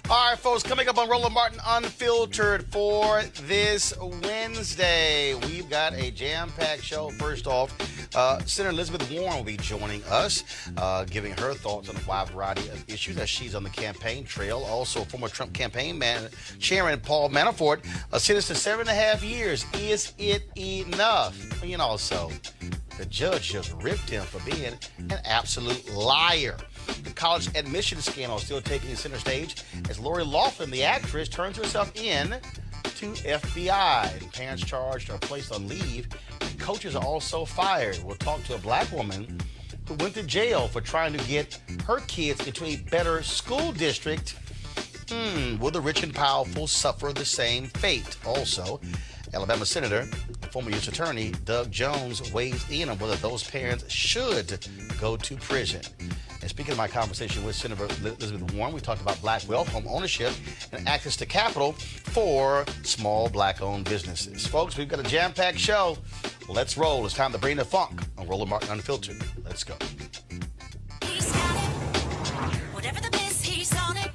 All right, folks, coming up on Roland Martin Unfiltered for this Wednesday, we've got a jam-packed show. First off, Senator Elizabeth Warren will be joining us, giving her thoughts on a wide variety of issues as she's on the campaign trail. Also, former Trump campaign chairman Paul Manafort, sentenced to 7.5 years. Is it enough? And also, the judge just ripped him for being an absolute liar. The college admission scandal is still taking center stage as Lori Loughlin, the actress, turns herself in to FBI. And parents charged are placed on leave. And coaches are also fired. We'll talk to a black woman who went to jail for trying to get her kids into a better school district. Will the rich and powerful suffer the same fate? Also, Alabama Senator and former U.S. Attorney Doug Jones weighs in on whether those parents should go to prison. And speaking of my conversation with Senator Elizabeth Warren, we talked about black wealth, home ownership, and access to capital for small black-owned businesses. Folks, we've got a jam-packed show. Let's roll. It's time to bring the funk on Roland Martin Unfiltered. Let's go. He's got it. Whatever the biz, he's on it.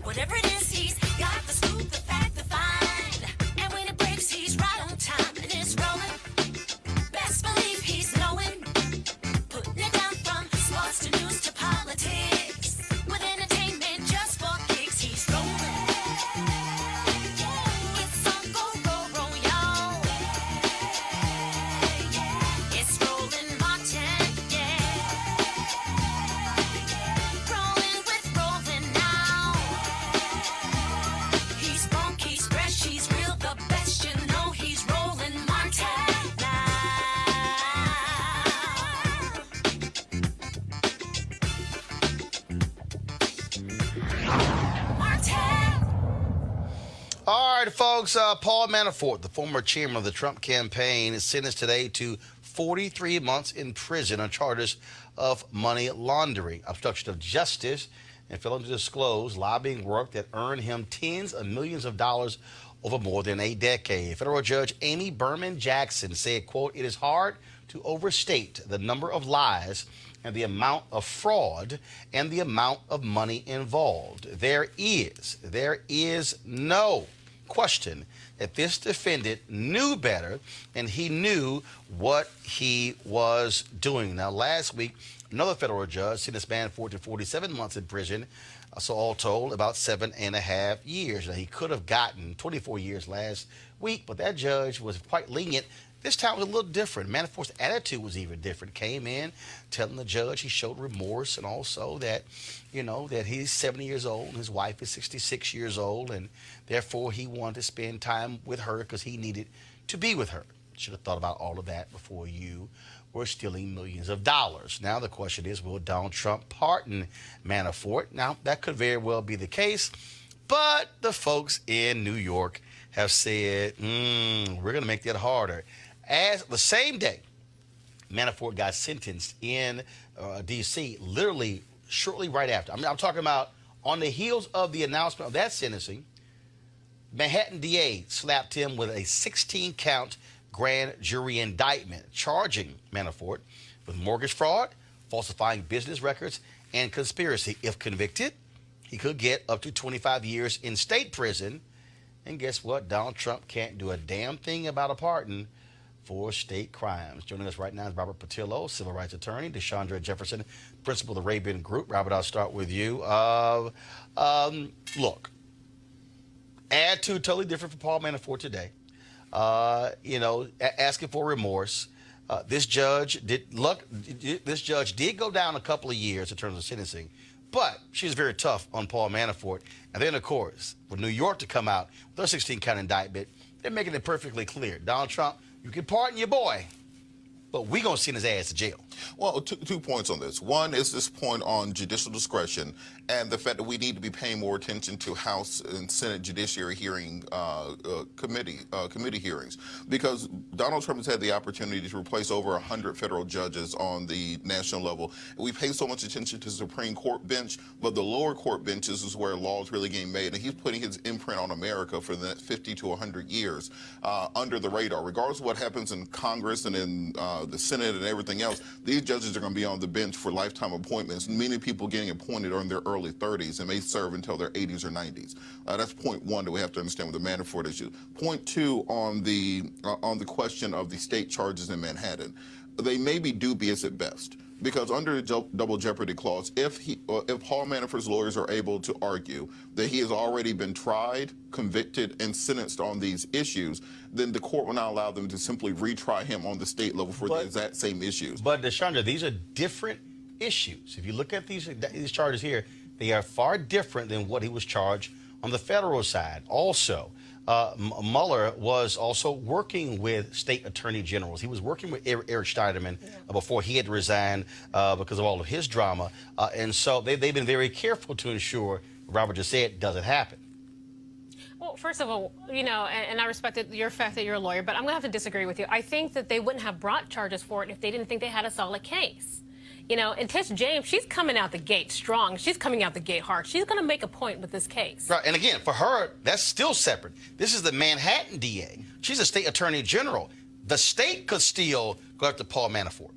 Whatever it is, he's got the scoop, the fact, the find. And when it breaks, he's right on time and it's rolling. Best believe he's knowing. Putting it down from sports to news to politics. With entertainment just for kicks, he's rolling. It's on go, y'all. It's Roland Martin, yeah. Rolling with Roland now. He's funk, he's fresh, he's real, the best, you know he's Roland Martin now. Martin! All right, folks, Paul Manafort, the former chairman of the Trump campaign, is sentenced today to 43 months in prison on charges of money laundering, obstruction of justice, and failing to disclose lobbying work that earned him tens of millions of dollars over more than a decade. Federal Judge Amy Berman Jackson said, quote, "It is hard to overstate the number of lies and the amount of fraud and the amount of money involved. There is no question that this defendant knew better and he knew what he was doing." Now, last week, another federal judge sentenced Manafort to 47 months in prison, so all told, about 7.5 years. Now, he could have gotten 24 years last week, but that judge was quite lenient. This time was a little different. Manafort's attitude was even different. Came in telling the judge he showed remorse and also that, that he's 70 years old and his wife is 66 years old, and therefore he wanted to spend time with her because he needed to be with her. Should have thought about all of that before you were stealing millions of dollars. Now the question is, will Donald Trump pardon Manafort? Now, that could very well be the case, but the folks in New York have said, we're going to make that harder. As the same day Manafort got sentenced in D.C., literally shortly right after. I'm talking about on the heels of the announcement of that sentencing, Manhattan DA slapped him with a 16-count grand jury indictment charging Manafort with mortgage fraud, falsifying business records, and conspiracy. If convicted, he could get up to 25 years in state prison. And guess what? Donald Trump can't do a damn thing about a pardon for state crimes. Joining us right now is Robert Patillo, civil rights attorney, DeShandra Jefferson, principal of the Rabin Group. Robert, I'll start with you. Look, attitude totally different for Paul Manafort today. Asking for remorse. This judge did go down a couple of years in terms of sentencing, but she was very tough on Paul Manafort. And then, of course, for New York to come out with their 16-count indictment, they're making it perfectly clear. Donald Trump, you can pardon your boy, but we're going to send his ass to jail. Well, two points on this. One is this point on judicial discretion and the fact that we need to be paying more attention to House and Senate Judiciary hearing committee hearings, because Donald Trump has had the opportunity to replace over 100 federal judges on the national level. We pay so much attention to the Supreme Court bench, but the lower court benches is where laws really getting made, and he's putting his imprint on America for the next 50 to 100 years under the radar. Regardless of what happens in Congress and in the Senate and everything else, These judges are going to be on the bench for lifetime appointments. Many people getting appointed are in their early 30s and may serve until their 80s or 90s. That's point one that we have to understand with the Manafort issue. Point two on the question of the state charges in Manhattan. They may be dubious at best, because under the double jeopardy clause, if Paul Manafort's lawyers are able to argue that he has already been tried, convicted, and sentenced on these issues, then the court will not allow them to simply retry him on the state level for the exact same issues. But DeShandra, these are different issues. If you look at these charges here, they are far different than what he was charged on the federal side. Also, Mueller was also working with state attorney generals. He was working with Eric Steinerman before he had resigned because of all of his drama. And so they've been very careful to ensure, Robert just said, doesn't happen. Well, first of all, you know, and I respect your fact that you're a lawyer, but I'm going to have to disagree with you. I think that they wouldn't have brought charges for it if they didn't think they had a solid case. You know, and Tish James, she's coming out the gate strong. She's coming out the gate hard. She's going to make a point with this case. Right, and again, for her, that's still separate. This is the Manhattan DA. She's a state attorney general. The state could still go after Paul Manafort.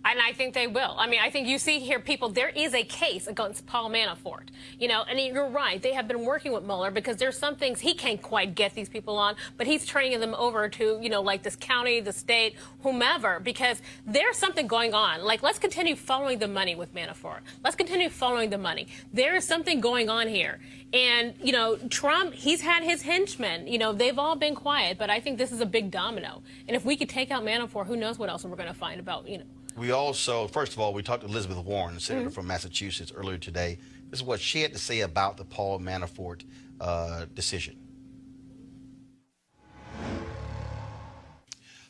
And I think they will. I mean, I think you see here people, there is a case against Paul Manafort. You know, and you're right. They have been working with Mueller because there's some things he can't quite get these people on, but he's turning them over to, you know, like this county, the state, whomever, because there's something going on. Like, let's continue following the money with Manafort. Let's continue following the money. There is something going on here. And, you know, Trump, he's had his henchmen. You know, they've all been quiet, but I think this is a big domino. And if we could take out Manafort, who knows what else we're going to find about, you know. We also, first of all, we talked to Elizabeth Warren, senator from Massachusetts, earlier today. This is what she had to say about the Paul Manafort decision.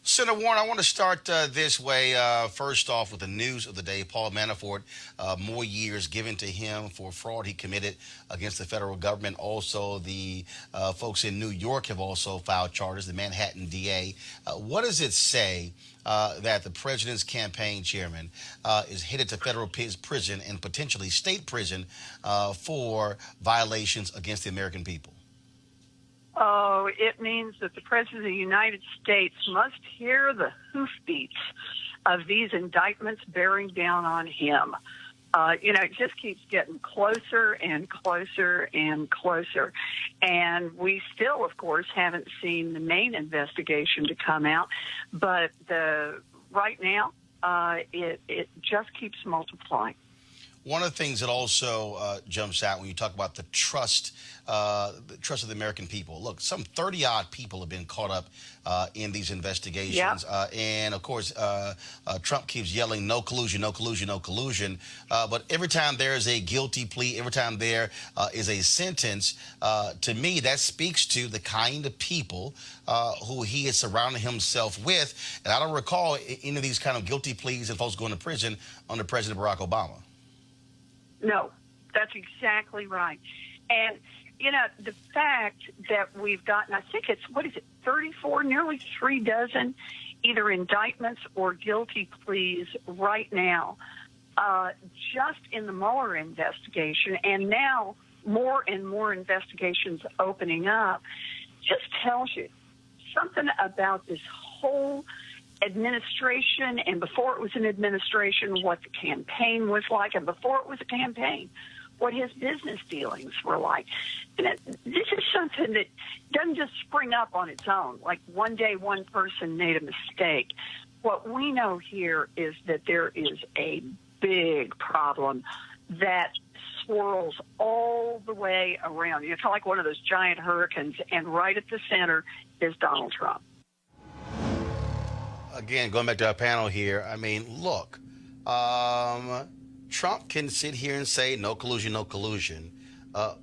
Senator Warren, I want to start this way. First off, with the news of the day, Paul Manafort, more years given to him for fraud he committed against the federal government. Also, the folks in New York have also filed charges, the Manhattan DA. What does it say that the president's campaign chairman is headed to federal prison and potentially state prison for violations against the American people? Oh, it means that the President of the United States must hear the hoofbeats of these indictments bearing down on him. You know, it just keeps getting closer and closer and closer. And we still, of course, haven't seen the main investigation to come out. But right now, it just keeps multiplying. One of the things that also jumps out when you talk about the trust of the American people. Look, some 30-odd people have been caught up in these investigations. And, of course, Trump keeps yelling, no collusion, no collusion, no collusion. But every time there is a guilty plea, every time there is a sentence, to me, that speaks to the kind of people who he is surrounding himself with. And I don't recall any of these kind of guilty pleas and folks going to prison under President Barack Obama. No, that's exactly right. And, you know, the fact that we've gotten, I think it's, 34, nearly 3 dozen, either indictments or guilty pleas right now, just in the Mueller investigation, and now more and more investigations opening up, just tells you something about this whole administration, and before it was an administration, what the campaign was like, and before it was a campaign, what his business dealings were like. And this is something that doesn't just spring up on its own, like one day one person made a mistake. What we know here is that there is a big problem that swirls all the way around. It's like one of those giant hurricanes, and right at the center is Donald Trump. Again, going back to our panel here, I mean, look, Trump can sit here and say no collusion, no collusion,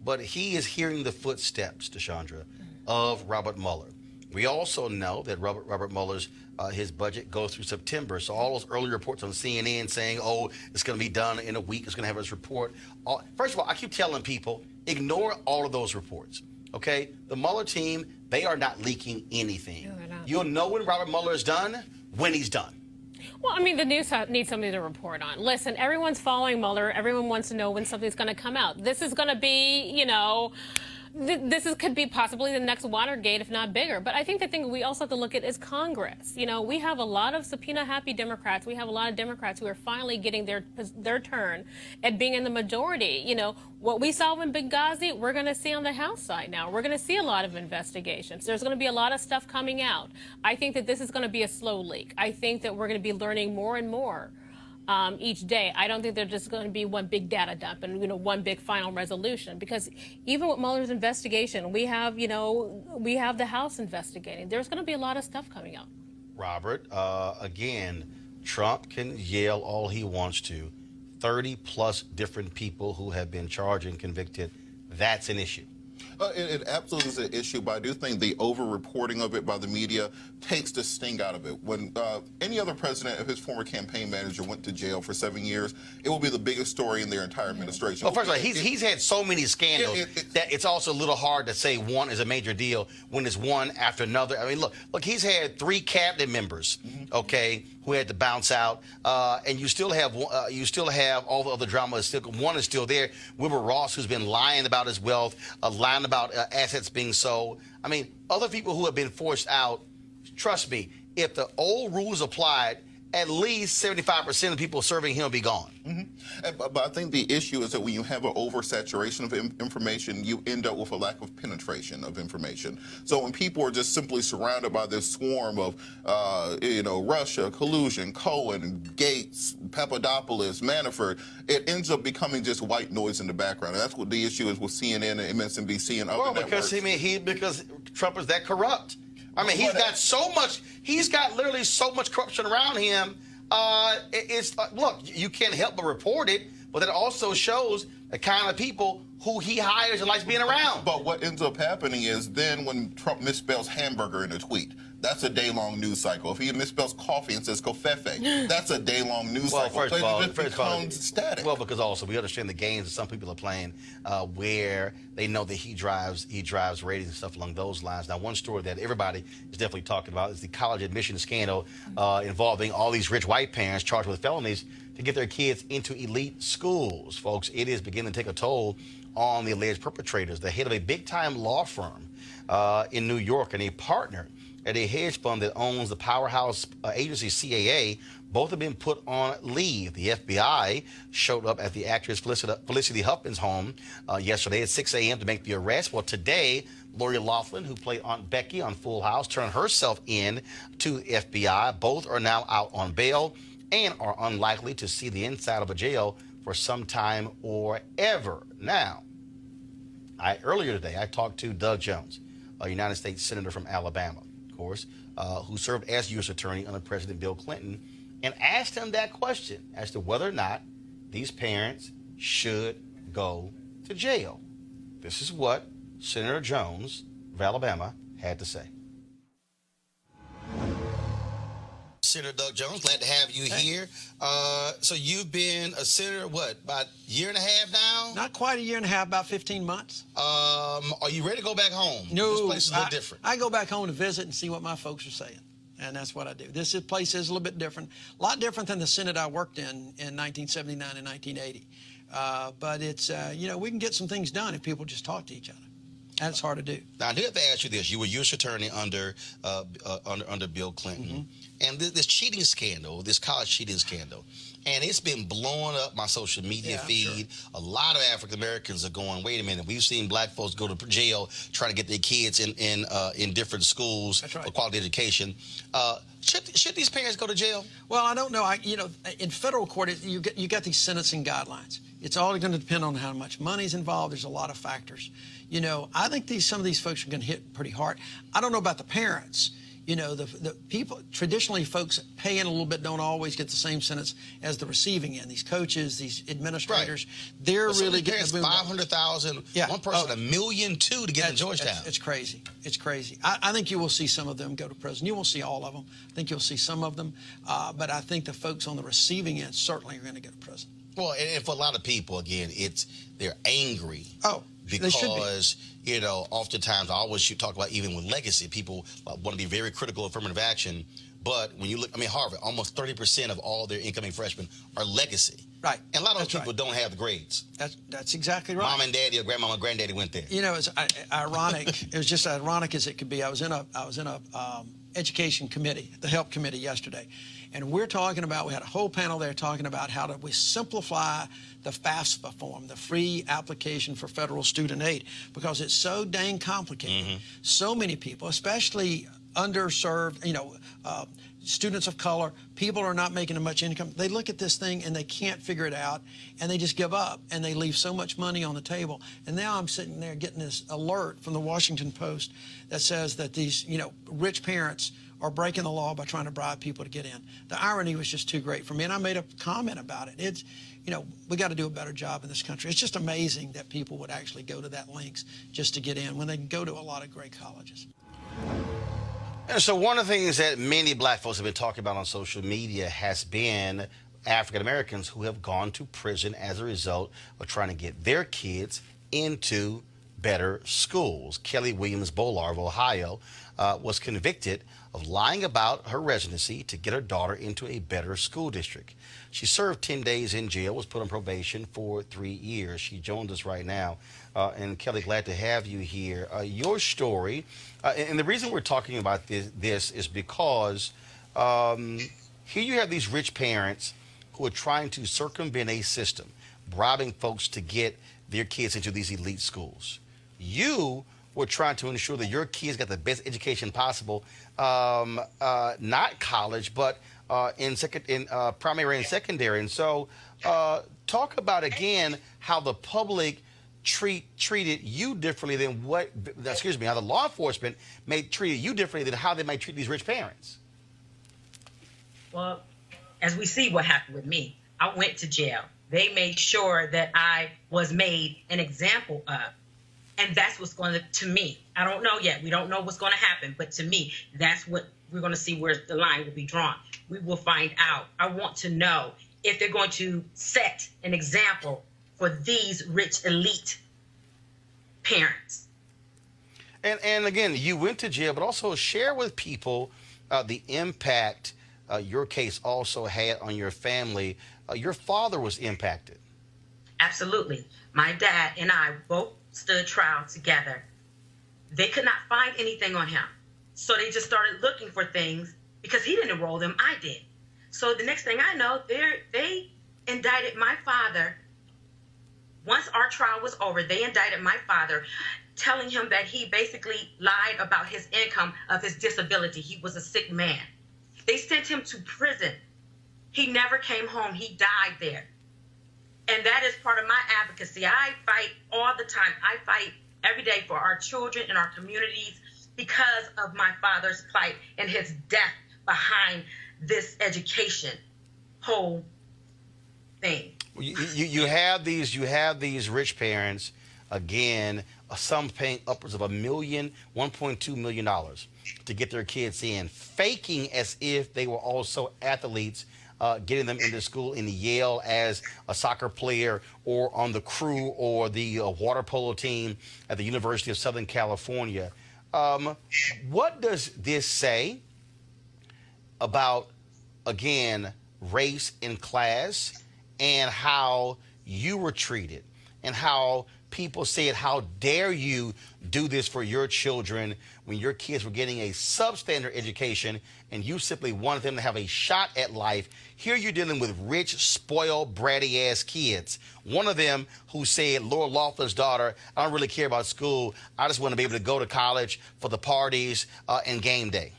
but he is hearing the footsteps, DeShandra, of Robert Mueller. We also know that Robert Mueller's his budget goes through September. So all those early reports on CNN saying, oh, it's going to be done in a week, it's going to have his report. First of all, I keep telling people, ignore all of those reports. Okay? The Mueller team, they are not leaking anything. No, they're not. You'll know when Robert Mueller is done when he's done. Well, I mean, the news needs something to report on. Listen, everyone's following Mueller. Everyone wants to know when something's going to come out. This is going to be, you know, could be possibly the next Watergate, if not bigger. But I think the thing we also have to look at is Congress. You know, we have a lot of subpoena-happy Democrats. We have a lot of Democrats who are finally getting their turn at being in the majority. You know, what we saw in Benghazi, we're going to see on the House side now. We're going to see a lot of investigations. There's going to be a lot of stuff coming out. I think that this is going to be a slow leak. I think that we're going to be learning more and more each day. I don't think there's just going to be one big data dump and, you know, one big final resolution, because even with Mueller's investigation, we have the House investigating. There's going to be a lot of stuff coming out. Robert, again, Trump can yell all he wants to. 30-plus different people who have been charged and convicted. That's an issue. It absolutely is an issue, but I do think the over-reporting of it by the media takes the sting out of it. When any other president, if his former campaign manager went to jail for 7 years, it will be the biggest story in their entire administration. Well, first of all, he's had so many scandals that it's also a little hard to say one is a major deal when it's one after another. I mean, look, he's had 3 cabinet members, okay, who had to bounce out, and you still have all the other drama. One is still there. Wilbur Ross, who's been lying about his wealth, lying about assets being sold. I mean, other people who have been forced out. Trust me, if the old rules applied, at least 75% of the people serving him will be gone. But I think the issue is that when you have an oversaturation of information, you end up with a lack of penetration of information. So when people are just simply surrounded by this swarm of, Russia, collusion, Cohen, Gates, Papadopoulos, Manafort, it ends up becoming just white noise in the background. And that's what the issue is with CNN and MSNBC and other networks. Because Trump is that corrupt. I mean, he's got literally so much corruption around him. Look, you can't help but report it, but it also shows the kind of people who he hires and likes being around. But what ends up happening is then when Trump misspells hamburger in a tweet, that's a day-long news cycle. If he misspells coffee and says cofefe, that's a day-long news cycle. First of all, it becomes static. Well, because also we understand the games that some people are playing where they know that he drives ratings and stuff along those lines. Now, one story that everybody is definitely talking about is the college admission scandal involving all these rich white parents charged with felonies to get their kids into elite schools. Folks, it is beginning to take a toll on the alleged perpetrators. The head of a big-time law firm in New York and a partner at a hedge fund that owns the powerhouse agency CAA, both have been put on leave. The FBI showed up at the actress Felicity Huffman's home yesterday at 6 a.m. to make the arrest. Well, today, Lori Loughlin, who played Aunt Becky on Full House, turned herself in to the FBI. Both are now out on bail and are unlikely to see the inside of a jail for some time or ever. Now, earlier today, I talked to Doug Jones, a United States Senator from Alabama, of course, who served as U.S. Attorney under President Bill Clinton, and asked him that question as to whether or not these parents should go to jail. This is what Senator Jones of Alabama had to say. Senator Doug Jones, glad to have you here. So you've been a senator, about a year and a half now? Not quite a year and a half, about 15 months. Are you ready to go back home? No. This place is a little different. I go back home to visit and see what my folks are saying, and that's what I do. This place is a little bit different, a lot different than the Senate I worked in 1979 and 1980. But it's, we can get some things done if people just talk to each other. That's hard to do. Now, I do have to ask you this. You were U.S. Attorney under Bill Clinton. And this cheating scandal, this college cheating scandal, and it's been blowing up my social media feed. Sure. A lot of African Americans are going, wait a minute, we've seen black folks go to jail trying to get their kids in different schools for quality education. Should these parents go to jail? Well, I don't know. In federal court, you got these sentencing guidelines. It's all going to depend on how much money's involved. There's a lot of factors. I think some of these folks are going to hit pretty hard. I don't know about the parents. The people, traditionally folks pay in a little bit don't always get the same sentence as the receiving end. These coaches, these administrators, they're really getting $500,000. One person $1.2 million to get to Georgetown. It's crazy. It's crazy. I think you will see some of them go to prison. You won't see all of them. I think you'll see some of them. But I think the folks on the receiving end certainly are going to go to prison. Well, and for a lot of people, again, they're angry. Oh. Because, oftentimes I always talk about even with legacy, people want to be very critical of affirmative action. But when you look, Harvard, almost 30% of all their incoming freshmen are legacy. Right. And a lot of those That's people don't have the grades. That's exactly right. Mom and daddy or grandmama and granddaddy went there. You know, it's ironic. It was just ironic as it could be. I was in a education committee, the help committee yesterday, and we had a whole panel there talking about how do we simplify the FAFSA form, the free application for federal student aid, because it's so dang complicated. So many people, especially underserved, students of color, people are not making much income. They look at this thing and they can't figure it out, and they just give up, and they leave so much money on the table. And now I'm sitting there getting this alert from the Washington Post that says that these, rich parents are breaking the law by trying to bribe people to get in. The irony was just too great for me, and I made a comment about it. It's, we got to do a better job in this country. It's just amazing that people would actually go to that lengths just to get in when they can go to a lot of great colleges. And so one of the things that many black folks have been talking about on social media has been African Americans who have gone to prison as a result of trying to get their kids into better schools. Kelly Williams Bolar of Ohio was convicted of lying about her residency to get her daughter into a better school district. She served 10 days in jail, was put on probation for 3 years. She joins us right now. And Kelly, glad to have you here. Your story, and the reason we're talking about this is because here you have these rich parents who are trying to circumvent a system, bribing folks to get their kids into these elite schools. You were trying to ensure that your kids got the best education possible, not college, but in primary and secondary. And so talk about, again, how the public treated you differently than how the law enforcement treated you differently than how they might treat these rich parents. Well, as we see what happened with me, I went to jail. They made sure that I was made an example of. And that's what's going to me. I don't know yet. We don't know what's going to happen. But to me, that's what we're going to see where the line will be drawn. We will find out. I want to know if they're going to set an example for these rich elite parents. And again, you went to jail, but also share with people the impact your case also had on your family. Your father was impacted. Absolutely. My dad and I both stood trial together. They could not find anything on him. So they just started looking for things because he didn't enroll them, I did. So the next thing I know, they indicted my father. Once our trial was over, they indicted my father, telling him that he basically lied about his income of his disability. He was a sick man. They sent him to prison. He never came home. He died there. And that is part of my advocacy. I fight all the time. I fight every day for our children and our communities because of my father's plight and his death behind this education whole thing. You have these rich parents, again, some paying upwards of $1.2 million to get their kids in, faking as if they were also athletes, getting them into school in Yale as a soccer player or on the crew or the water polo team at the University of Southern California. What does this say about, again, race and class and how you were treated and how people said, how dare you do this for your children when your kids were getting a substandard education and you simply wanted them to have a shot at life? Here you're dealing with rich, spoiled, bratty ass kids. One of them who said, Laura Laughlin's daughter, I don't really care about school. I just want to be able to go to college for the parties and game day.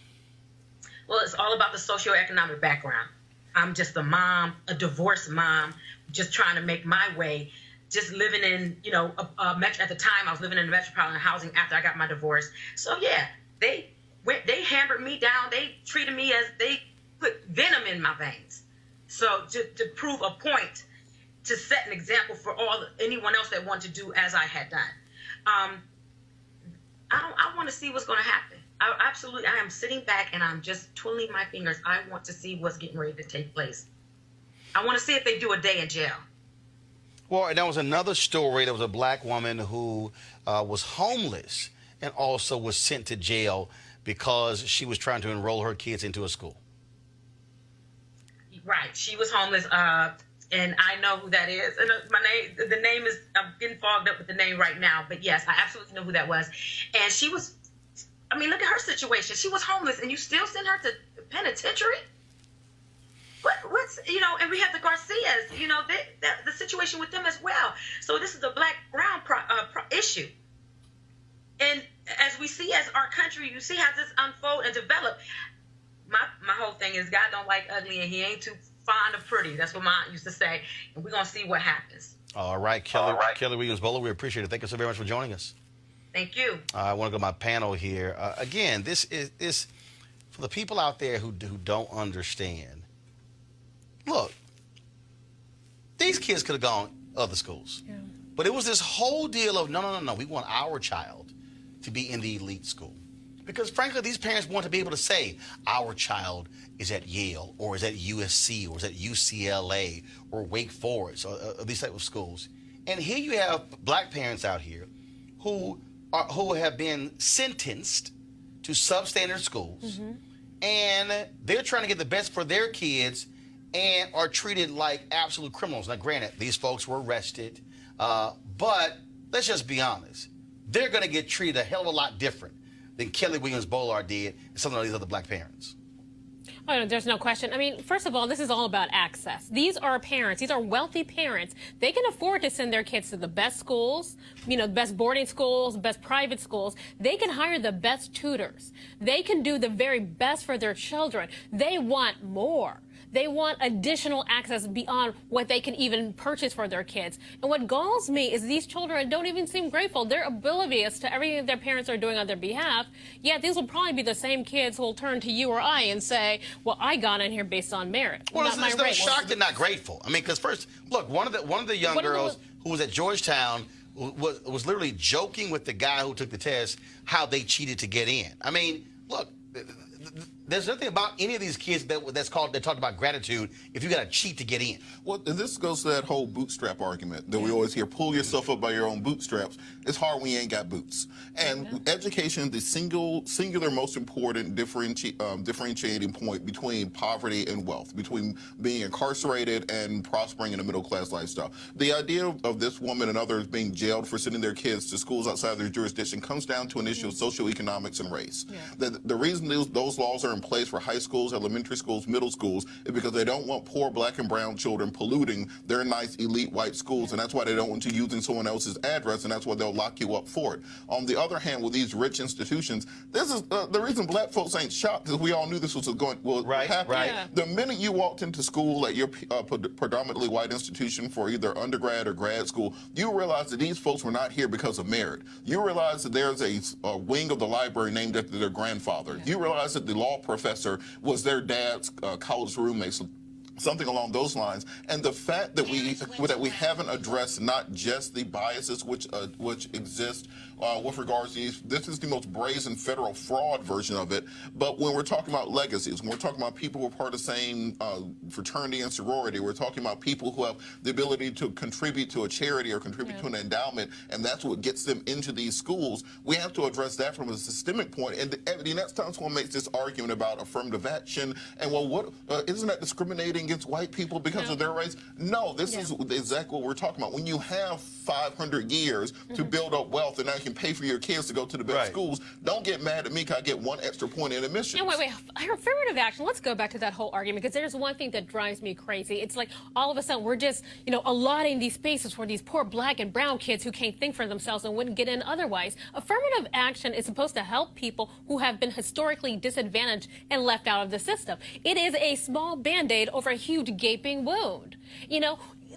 Well, it's all about the socioeconomic background. I'm just a mom, a divorced mom, just trying to make my way, just living in, at the time I was living in the metropolitan housing after I got my divorce. So yeah, they hammered me down. They treated me as they put venom in my veins. So to prove a point, to set an example for anyone else that wanted to do as I had done. I want to see what's going to happen. I am sitting back and I'm just twiddling my fingers. I want to see what's getting ready to take place. I want to see if they do a day in jail. Well, and there was another story. There was a black woman who was homeless and also was sent to jail because she was trying to enroll her kids into a school. Right. She was homeless. and I know who that is. And the name is, I'm getting fogged up with the name right now, but yes, I absolutely know who that was. And she was, I mean, look at her situation. She was homeless, and you still send her to penitentiary? What's, you know, and we have the Garcias, you know, the situation with them as well. So this is a black-brown issue. And as we see, as our country, you see how this unfold and develop. My whole thing is God don't like ugly, and he ain't too fond of pretty. That's what mine used to say. And we're going to see what happens. All right, Kelly Williams-Bowler, we appreciate it. Thank you so very much for joining us. Thank you. I want to go to my panel here. Again, this is for the people out there who don't understand. Look, these kids could have gone other schools. Yeah. But it was this whole deal of, no, we want our child to be in the elite school. Because, frankly, these parents want to be able to say, our child is at Yale, or is at USC, or is at UCLA, or Wake Forest, or these type of schools. And here you have black parents out here who have been sentenced to substandard schools, and they're trying to get the best for their kids and are treated like absolute criminals. Now, granted, these folks were arrested, but let's just be honest. They're going to get treated a hell of a lot different than Kelly Williams-Bowler did and some of these other black parents. Oh, no, there's no question. I mean, first of all, this is all about access. These are parents. These are wealthy parents. They can afford to send their kids to the best schools, you know, best boarding schools, best private schools. They can hire the best tutors. They can do the very best for their children. They want more. They want additional access beyond what they can even purchase for their kids. And what galls me is these children don't even seem grateful. They're oblivious to everything their parents are doing on their behalf. Yet these will probably be the same kids who will turn to you or I and say, well, I got in here based on merit. Well, it's no shock they're not grateful. I mean, because first, look, one of the young girls who was at Georgetown was literally joking with the guy who took the test how they cheated to get in. I mean, look, there's nothing about any of these kids they talk about gratitude if you got to cheat to get in. Well, and this goes to that whole bootstrap argument that we always hear, pull yourself up by your own bootstraps. It's hard when you ain't got boots. And education, the singular most important differentiating point between poverty and wealth, between being incarcerated and prospering in a middle-class lifestyle. The idea of this woman and others being jailed for sending their kids to schools outside their jurisdiction comes down to an issue of socioeconomics and race. Yeah. The reason those laws are in place for high schools, elementary schools, middle schools is because they don't want poor black and brown children polluting their nice elite white schools, and that's why they don't want you using someone else's address, and that's why they'll lock you up for it. On the other hand, with these rich institutions, this is the reason black folks ain't shocked, because we all knew this was going to happen. Right. Yeah. The minute you walked into school at your predominantly white institution for either undergrad or grad school, you realize that these folks were not here because of merit. You realize that there's a wing of the library named after their grandfather. Yeah. You realize that the law professor was their dad's college roommate, something along those lines. And the fact that we haven't addressed not just the biases which exist with regards to these, this is the most brazen federal fraud version of it. But when we're talking about legacies, when we're talking about people who are part of the same fraternity and sorority, we're talking about people who have the ability to contribute to a charity or contribute to an endowment, and that's what gets them into these schools. We have to address that from a systemic point. And the next time someone makes this argument about affirmative action, and well, what isn't that discriminating against white people because of their race? No, this is exactly what we're talking about. When you have 500 years to build up wealth, and now you can pay for your kids to go to the best schools, don't get mad at me because I get 1 extra point in admission. No, wait. Affirmative action, let's go back to that whole argument, because there's one thing that drives me crazy. It's like all of a sudden we're just, allotting these spaces for these poor black and brown kids who can't think for themselves and wouldn't get in otherwise. Affirmative action is supposed to help people who have been historically disadvantaged and left out of the system. It is a small Band-Aid over a huge gaping wound.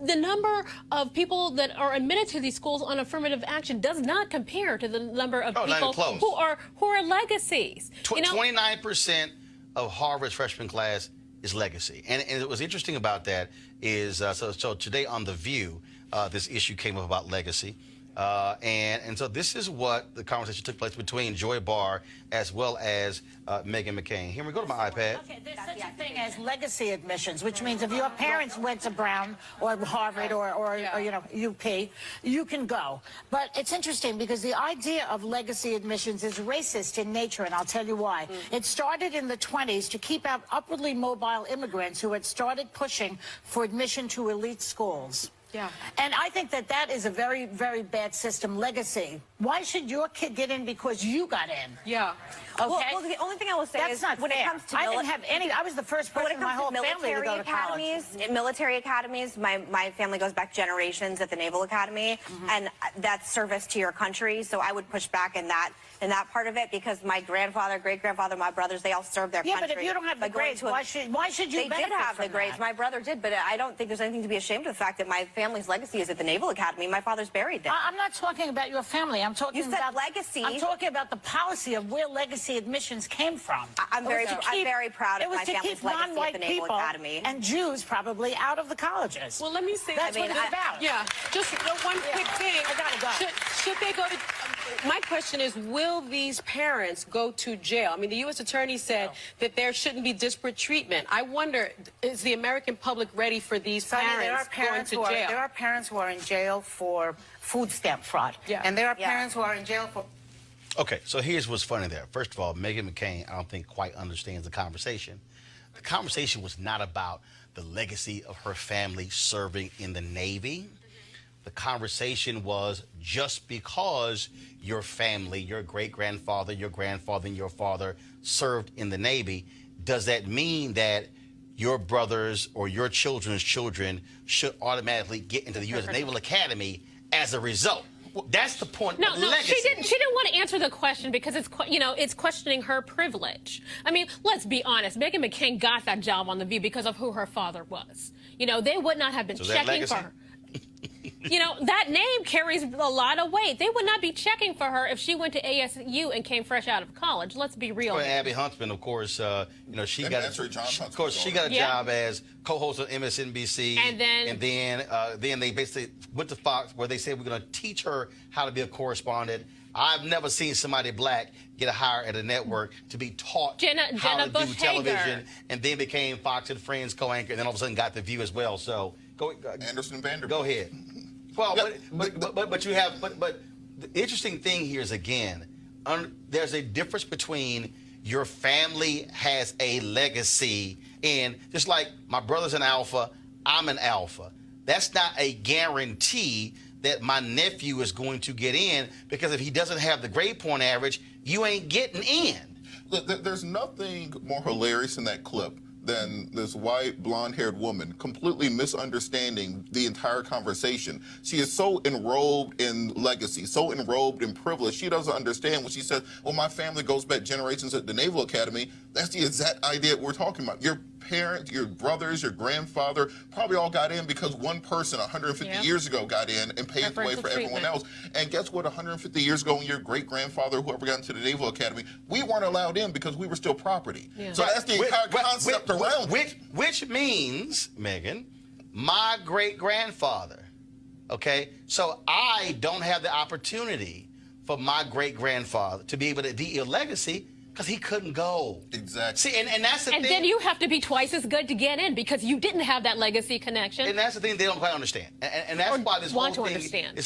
The number of people that are admitted to these schools on affirmative action does not compare to the number of people who are legacies. 29% of Harvard's freshman class is legacy. And what's interesting about that is, so today on The View, this issue came up about legacy. And so this is what the conversation took place between Joy Barr as well as Meghan McCain. Here we go to my iPad. Okay, there's such a thing as legacy admissions, which means if your parents went to Brown or Harvard or you know, UP, you can go. But it's interesting because the idea of legacy admissions is racist in nature, and I'll tell you why. It started in the 20s to keep out upwardly mobile immigrants who had started pushing for admission to elite schools. Yeah. And I think that that is a very, very bad system. Legacy. Why should your kid get in because you got in? Yeah. Okay. Well, the only thing I will say That's is not when fair. it comes to I didn't have any. I was the first person in my whole family to go to college. Military academies, my family goes back generations at the Naval Academy, and that's service to your country. So I would push back in that part of it because my grandfather, great grandfather, my brothers, they all served their country. Yeah, but if you don't have the grades, why should you? They did have the grades. My brother did, but I don't think there's anything to be ashamed of the fact that my family's legacy is at the Naval Academy. My father's buried there. I'm not talking about your family. I'm talking You said about legacy. I'm talking about the policy of where legacy admissions came from. I'm very proud of my family's legacy at the Naval Academy. And Jews probably out of the colleges. Well, let me say That's what it's about. Yeah, just one quick thing. I gotta go. Should they go to? My question is, will these parents go to jail? I mean, the U.S. Attorney said that there shouldn't be disparate treatment. I wonder, is the American public ready for these parents going to jail? There are parents who are in jail for food stamp fraud. Yeah. And there are parents who are in jail for... Okay, so here's what's funny there. First of all, Meghan McCain, I don't think quite understands the conversation. The conversation was not about the legacy of her family serving in the Navy. The conversation was just because your family, your great-grandfather, your grandfather, and your father served in the Navy, does that mean that your brothers or your children's children should automatically get into the U.S. Naval Academy as a result? That's the point. No, legacy. she didn't want to answer the question because it's questioning her privilege. I mean, let's be honest. Meghan McCain got that job on The View because of who her father was. You know, they would not have been checking for her. You know, that name carries a lot of weight. They would not be checking for her if she went to ASU and came fresh out of college. Let's be real. Well, Abby Huntsman, of course, you know, she got a Yeah. job as co-host of MSNBC, and then they basically went to Fox, where they said we're going to teach her how to be a correspondent. I've never seen somebody black get a hire at a network to be taught how to do television, and then became Fox and Friends co-anchor, and then all of a sudden got The View as well. So go, Anderson Vanderbilt. Go ahead. Well, but the interesting thing here is, again, there's a difference between your family has a legacy, and just like my brother's an alpha, I'm an alpha. That's not a guarantee that my nephew is going to get in, because if he doesn't have the grade point average, you ain't getting in. Look, there's nothing more hilarious in that clip than this white, blonde-haired woman completely misunderstanding the entire conversation. She is so enrobed in legacy, so enrobed in privilege, she doesn't understand when she says, well, my family goes back generations at the Naval Academy. That's the exact idea we're talking about. Your parents, your brothers, your grandfather probably all got in because one person 150 years ago got in and paved the way for everyone else. And guess what? 150 years ago, when your great-grandfather, whoever got into the Naval Academy, we weren't allowed in because we were still property. Yeah. So that's the entire concept around it. Which means, Meghan, my great-grandfather, okay? So I don't have the opportunity for my great-grandfather to be able to be a legacy because he couldn't go. Exactly. See, and that's the thing. And then you have to be twice as good to get in because you didn't have that legacy connection. And that's the thing they don't quite understand. And that's why this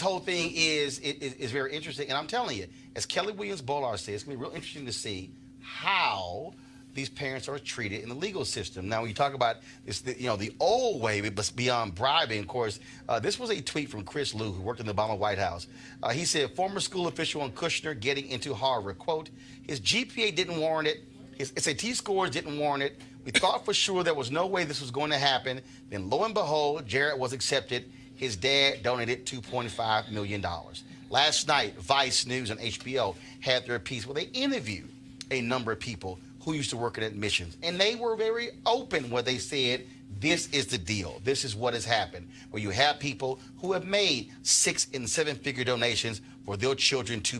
whole thing is very interesting. And I'm telling you, as Kelly Williams-Bollard said, it's going to be real interesting to see how these parents are treated in the legal system. Now, when you talk about this, the old way, but beyond bribing, of course, this was a tweet from Chris Liu, who worked in the Obama White House. He said, former school official on Kushner getting into Harvard, quote, his GPA didn't warrant it. His SAT scores didn't warrant it. We thought for sure there was no way this was going to happen. Then lo and behold, Jared was accepted. His dad donated $2.5 million. Last night, Vice News and HBO had their piece where they interviewed a number of people who used to work in admissions. And they were very open where they said, this is the deal. This is what has happened. Where you have people who have made 6- and 7-figure donations for their children to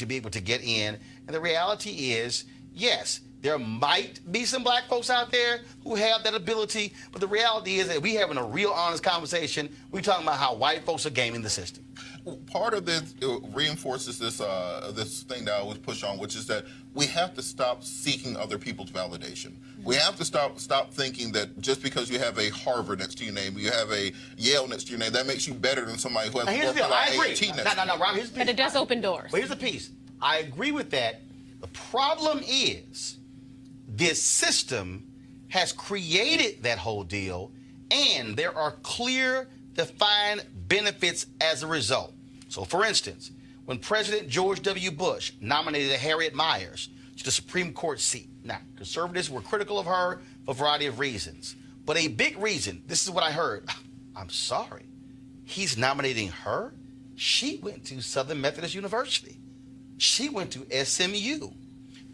be able to get in. And the reality is, yes, there might be some black folks out there who have that ability, but the reality is that we having a real honest conversation. We're talking about how white folks are gaming the system. part of this reinforces this this thing that I always push on, which is that we have to stop seeking other people's validation. We have to stop thinking that just because you have a Harvard next to your name, you have a Yale next to your name, that makes you better than somebody who has Now, here's the deal. I agree. Rob, here's the piece. But it does open doors. But here's the piece. I agree with that. The problem is this system has created that whole deal, and there are clear, defined benefits as a result. So, for instance, when President George W. Bush nominated Harriet Miers to the Supreme Court seat, now, conservatives were critical of her for a variety of reasons. But a big reason, this is what I heard. I'm sorry. He's nominating her? She went to Southern Methodist University. She went to SMU.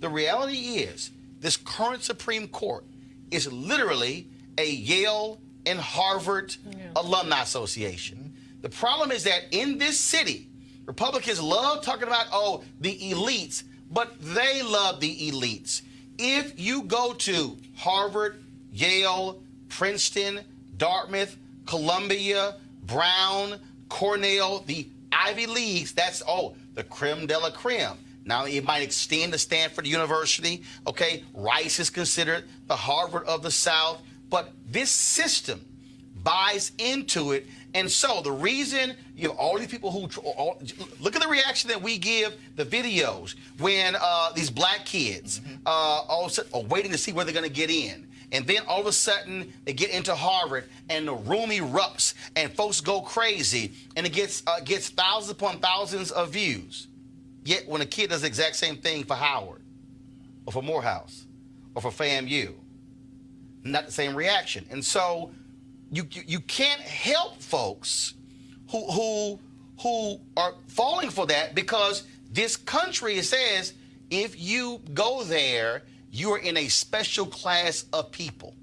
The reality is, this current Supreme Court is literally a Yale and Harvard alumni association. The problem is that in this city, Republicans love talking about, oh, the elites, but they love the elites. If you go to Harvard, Yale, Princeton, Dartmouth, Columbia, Brown, Cornell, the Ivy Leagues, that's, the creme de la creme. Now, it might extend to Stanford University. Okay, Rice is considered the Harvard of the South. But this system buys into it. And so the reason you have all these people who look at the reaction that we give the videos when these black kids all of a sudden are waiting to see where they're going to get in. And then all of a sudden they get into Harvard and the room erupts and folks go crazy and it gets thousands upon thousands of views. Yet when a kid does the exact same thing for Howard or for Morehouse or for FAMU, not the same reaction. And so you can't help folks who are falling for that, because this country says if you go there, you are in a special class of people.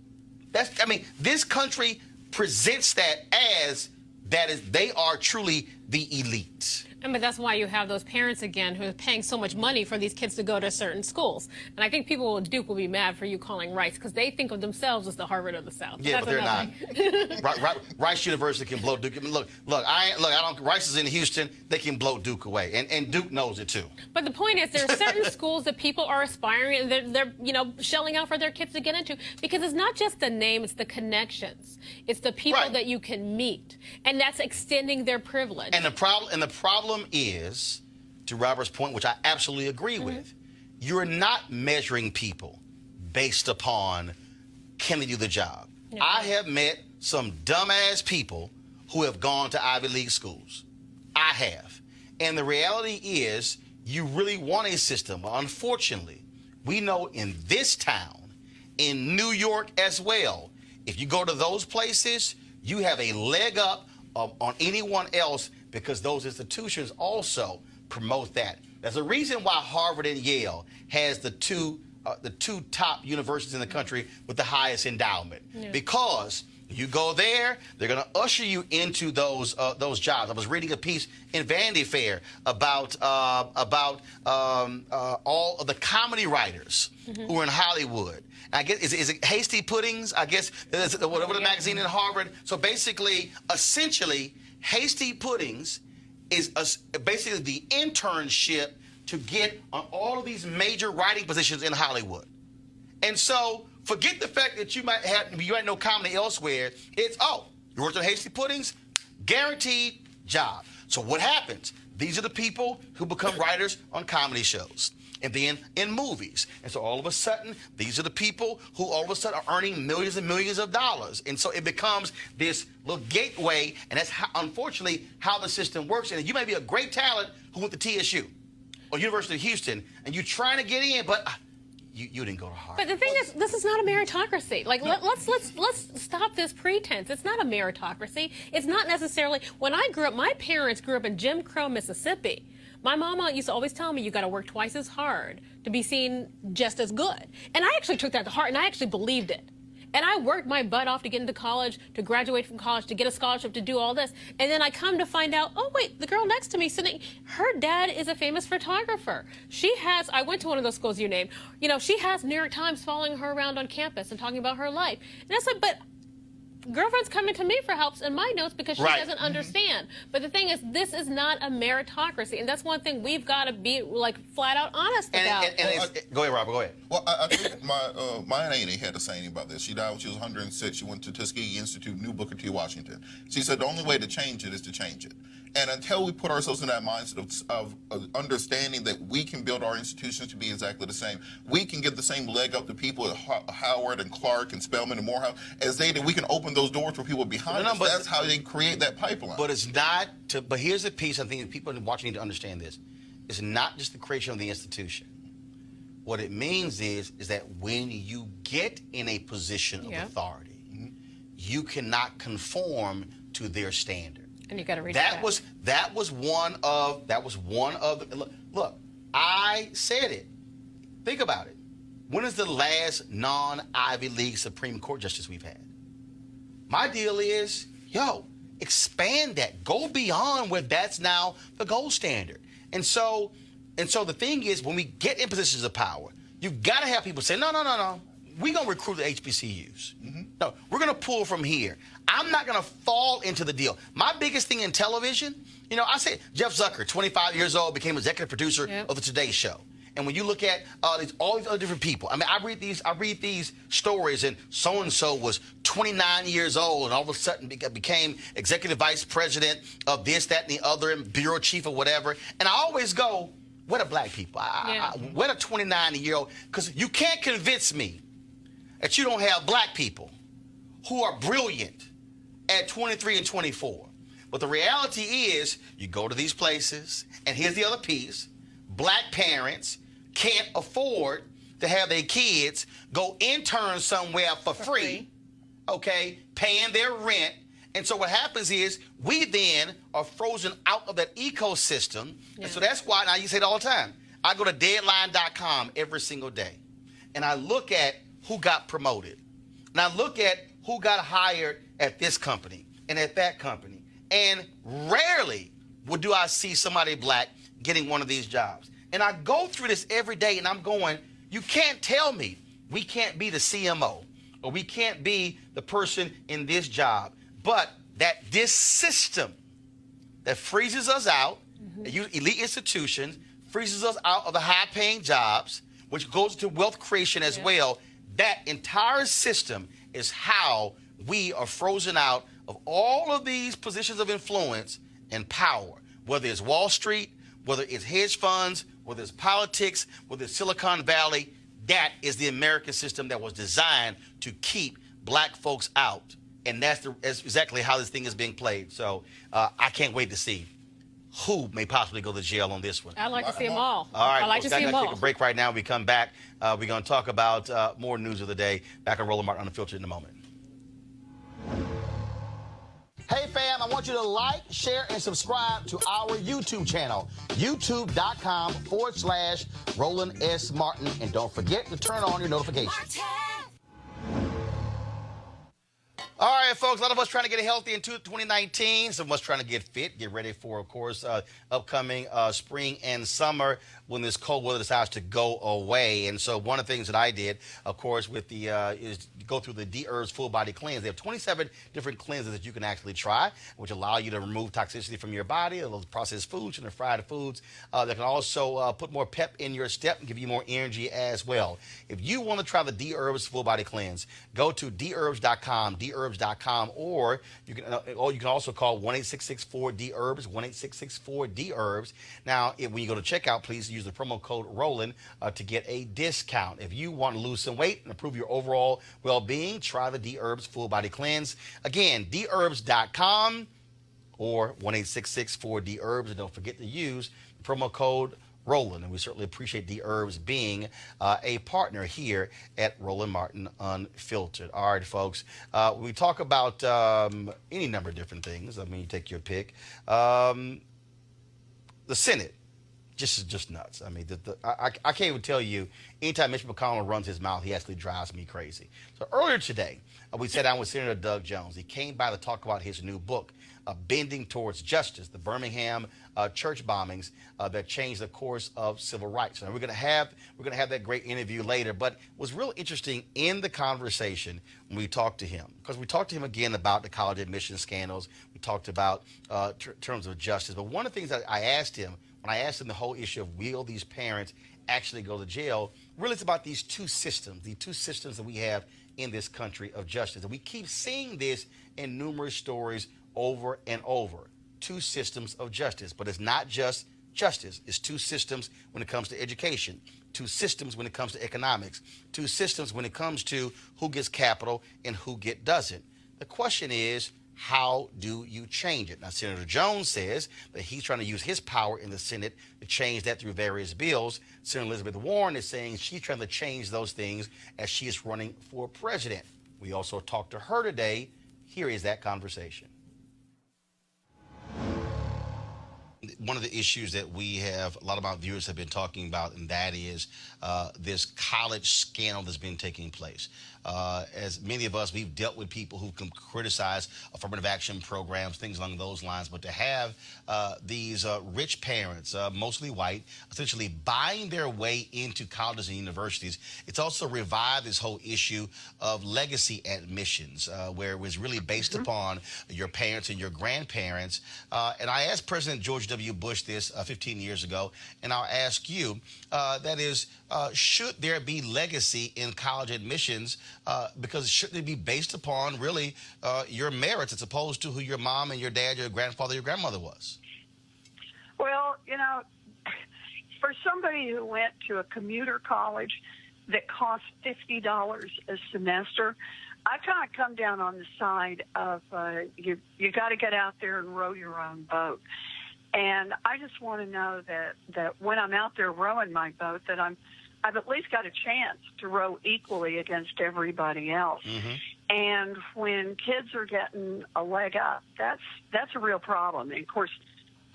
This country presents that as they are truly the elite. But that's why you have those parents again who are paying so much money for these kids to go to certain schools. And I think people at Duke will be mad for you calling Rice, because they think of themselves as the Harvard of the South. Yeah, but they're not. Rice University can blow Duke. Look. Rice is in Houston. They can blow Duke away, and Duke knows it too. But the point is, there are certain schools that people are aspiring and they're shelling out for their kids to get into, because it's not just the name; it's the connections, it's the people that you can meet, and that's extending their privilege. And the problem is, to Robert's point, which I absolutely agree with, you're not measuring people based upon can they do the job. No. I have met some dumbass people who have gone to Ivy League schools. I have. And the reality is, you really want a system. Unfortunately, we know in this town, in New York as well, if you go to those places, you have a leg up on anyone else, because those institutions also promote that. There's a reason why Harvard and Yale has the two top universities in the country with the highest endowment. Yeah. Because you go there, they're going to usher you into those jobs. I was reading a piece in Vanity Fair about all of the comedy writers who are in Hollywood. And I guess is it Hasty Puddings? I guess whatever the magazine in Harvard. So basically, essentially, Hasty Puddings is basically the internship to get on all of these major writing positions in Hollywood. And so forget the fact that you might know comedy elsewhere. It's, you worked on Hasty Puddings, guaranteed job. So what happens? These are the people who become writers on comedy shows and then in movies. And so all of a sudden, these are the people who all of a sudden are earning millions and millions of dollars. And so it becomes this little gateway, and that's unfortunately how the system works. And you may be a great talent who went to TSU or University of Houston, and you're trying to get in, but you didn't go to Harvard. But the thing is, this is not a meritocracy. Like, let's stop this pretense. It's not a meritocracy. It's not necessarily. When I grew up, my parents grew up in Jim Crow, Mississippi. My mama used to always tell me, you got to work twice as hard to be seen just as good. And I actually took that to heart, and I actually believed it. And I worked my butt off to get into college, to graduate from college, to get a scholarship, to do all this. And then I come to find out, oh, wait, the girl next to me sitting, her dad is a famous photographer. I went to one of those schools you named. She has New York Times following her around on campus and talking about her life. And I said, but girlfriend's coming to me for help in my notes because she Right. doesn't understand. But the thing is, this is not a meritocracy, and that's one thing we've got to be like flat out honest about. Go ahead, Robert. Go ahead. Well, I think my Aunt Annie had to say anything about this. She died when she was 106. She went to Tuskegee Institute, New Booker T, Washington. She said the only way to change it is to change it. And until we put ourselves in that mindset of understanding that we can build our institutions to be exactly the same, we can give the same leg up to people at Howard and Clark and Spelman and Morehouse as they did. We can open those doors for people behind us. That's how they create that pipeline. But it's not. But here's the piece. I think that people watching need to understand this. It's not just the creation of the institution. What it means is that when you get in a position of authority, you cannot conform to their standard. And you got to reach that was one of look, I said it. Think about it. When is the last non-Ivy League Supreme Court justice we've had? My deal is, expand that. Go beyond where that's now the gold standard. And so the thing is, when we get in positions of power, you've got to have people say, no. We're going to recruit the HBCUs. No, we're going to pull from here. I'm not going to fall into the deal. My biggest thing in television, I say Jeff Zucker, 25 years old, became executive producer of the Today Show. And when you look at all these other different people, I mean, I read these stories, and so-and-so was 29 years old and all of a sudden became executive vice president of this, that, and the other, and bureau chief or whatever. And I always go, where the black people? Where the 29-year-old? Because you can't convince me that you don't have black people who are brilliant at 23 and 24. But the reality is, you go to these places, and here's the other piece. Black parents can't afford to have their kids go intern somewhere for free, paying their rent. And so what happens is we then are frozen out of that ecosystem. And so that's why, now you say it all the time, I go to deadline.com every single day, and I look at who got promoted. And I look at who got hired at this company and at that company. And rarely do I see somebody black getting one of these jobs. And I go through this every day, and I'm going, you can't tell me we can't be the CMO or we can't be the person in this job, but that this system that freezes us out, elite institutions, freezes us out of the high-paying jobs, which goes to wealth creation as well. That entire system is how we are frozen out of all of these positions of influence and power, whether it's Wall Street, whether it's hedge funds, whether it's politics, whether it's Silicon Valley. That is the American system that was designed to keep black folks out. And that's exactly how this thing is being played. So I can't wait to see who may possibly go to jail on this one. I'd like to see them all. All right, I'd like to see them all. Take a break right now. We come back. We're going to talk about more news of the day. Back on Roland Martin Unfiltered in a moment. Hey, fam, I want you to like, share, and subscribe to our YouTube channel, youtube.com/Roland S. Martin. And don't forget to turn on your notifications. All right, folks, a lot of us trying to get healthy in 2019. Some of us trying to get fit, get ready for, of course, upcoming spring and summer when this cold weather decides to go away. And so one of the things that I did, of course, with the is go through the D-Herbs Full Body Cleanse. They have 27 different cleanses that you can actually try, which allow you to remove toxicity from your body, those processed foods and the fried foods that can also put more pep in your step and give you more energy as well. If you want to try the D-Herbs Full Body Cleanse, go to dherbs.com, dherbs.com, or you can also call 1-866-4-DHERBS, 1-866-4-DHERBS. Now, when you go to checkout, please use the promo code Roland to get a discount. If you want to lose some weight and improve your overall well-being, try the D-Herbs Full Body Cleanse. Again, dherbs.com or 1-866-4-DHERBS. And don't forget to use the promo code Roland. And we certainly appreciate D-Herbs being a partner here at Roland Martin Unfiltered. All right, folks. We talk about any number of different things. I mean, you take your pick. The Senate. Just nuts. I mean, I can't even tell you anytime Mitch McConnell runs his mouth, he actually drives me crazy. So earlier today, we sat down with Senator Doug Jones. He came by to talk about his new book, Bending Towards Justice, the Birmingham church bombings that changed the course of civil rights. And we're going to have that great interview later. But what's real interesting in the conversation when we talked to him, because we talked to him again about the college admission scandals. We talked about terms of justice. But one of the things that I asked him, when I asked him the whole issue of will these parents actually go to jail, really it's about these two systems, the two systems that we have in this country of justice. And we keep seeing this in numerous stories over and over. Two systems of justice. But it's not just justice. It's two systems when it comes to education, two systems when it comes to economics, two systems when it comes to who gets capital and who doesn't. The question is, how do you change it? Now, Senator Jones says that he's trying to use his power in the Senate to change that through various bills. Senator Elizabeth Warren is saying she's trying to change those things as she is running for president. We also talked to her today. Here is that conversation. One of the issues that we have, a lot of our viewers have been talking about, and that is this college scandal that's been taking place. As many of us, we've dealt with people who can criticize affirmative action programs, things along those lines, but to have these rich parents, mostly white, essentially buying their way into colleges and universities, it's also revived this whole issue of legacy admissions, where it was really based upon your parents and your grandparents. And I asked President George W. Bush this 15 years ago, and I'll ask you, that is, should there be legacy in college admissions? Because shouldn't it be based upon really your merits as opposed to who your mom and your dad, your grandfather, your grandmother was? Well, you know, for somebody who went to a commuter college that cost $50 a semester, I kind of come down on the side of you got to get out there and row your own boat. And I just want to know that when I'm out there rowing my boat, that I've at least got a chance to row equally against everybody else. And when kids are getting a leg up, that's a real problem. And of course,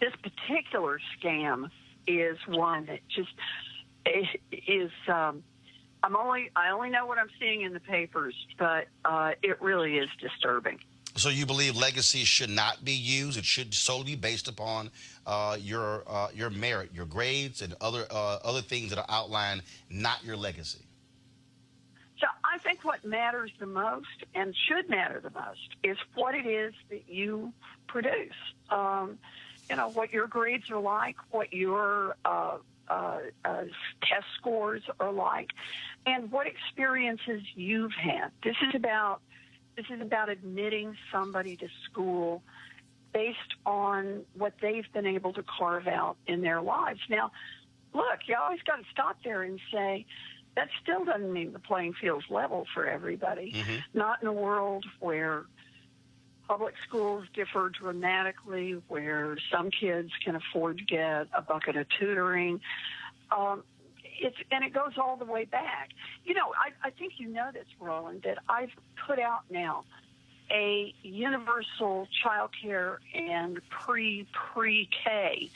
this particular scam is one that just is. I only know what I'm seeing in the papers, but it really is disturbing. So you believe legacy should not be used? It should solely be based upon your merit, your grades, and other things that are outlined, not your legacy. So I think what matters the most and should matter the most is what it is that you produce. You know, what your grades are like, what your test scores are like, and what experiences you've had. This is about admitting somebody to school based on what they've been able to carve out in their lives. Now, look, you always got to stop there and say, that still doesn't mean the playing field's level for everybody. Not in a world where public schools differ dramatically, where some kids can afford to get a bucket of tutoring. And it goes all the way back. You know, I think you know this, Roland, that I've put out now a universal child care and pre-K